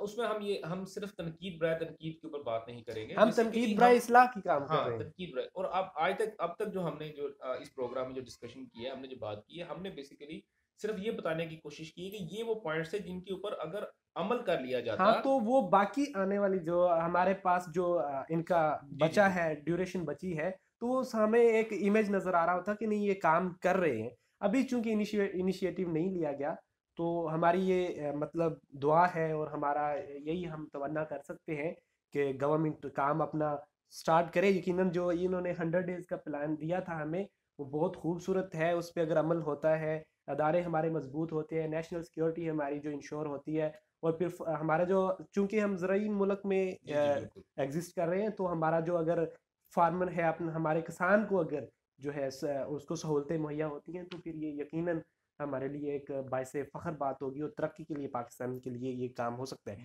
उसमें हम सिर्फ तनकीद के ऊपर बात नहीं करेंगे, हम तनकीद बराए इस्लाह की काम कर रहे हैं। तनकीद बराए। और अब तक जो हमने जो इस प्रोग्राम में जो डिस्कशन की है, हमने जो बात की है, हमने बेसिकली सिर्फ ये बताने की कोशिश की है कि ये वो पॉइंट्स है जिनके ऊपर अगर अमल कर लिया जाता, हाँ, तो वो बाकी आने वाली जो हमारे पास जो इनका बचा है, ड्यूरेशन बची है, तो हमें एक इमेज नजर आ रहा होता कि नहीं ये काम कर रहे हैं। अभी चूंकि इनिशिएटिव नहीं लिया गया, तो हमारी ये मतलब दुआ है और हमारा यही हम तमन्ना कर सकते हैं कि गवर्नमेंट काम अपना स्टार्ट करे। यकीनन जो इन्होंने 100 डेज का प्लान दिया था हमें, वो बहुत खूबसूरत है। उस पर अगर अमल होता है, अदारे हमारे मजबूत होते हैं, नेशनल सिक्योरिटी हमारी जो इंश्योर होती है, और फिर हमारा जो चूंकि हम ज़राई मुल्क में एग्जिस्ट कर रहे हैं, तो हमारा जो अगर फार्मर है अपना, हमारे किसान को अगर जो है उसको सहूलतें मुहैया होती हैं, तो फिर ये यकीनन हमारे लिए एक बाइसे फ़ख्र बात होगी, और तरक्की के लिए पाकिस्तान के लिए ये काम हो सकता है।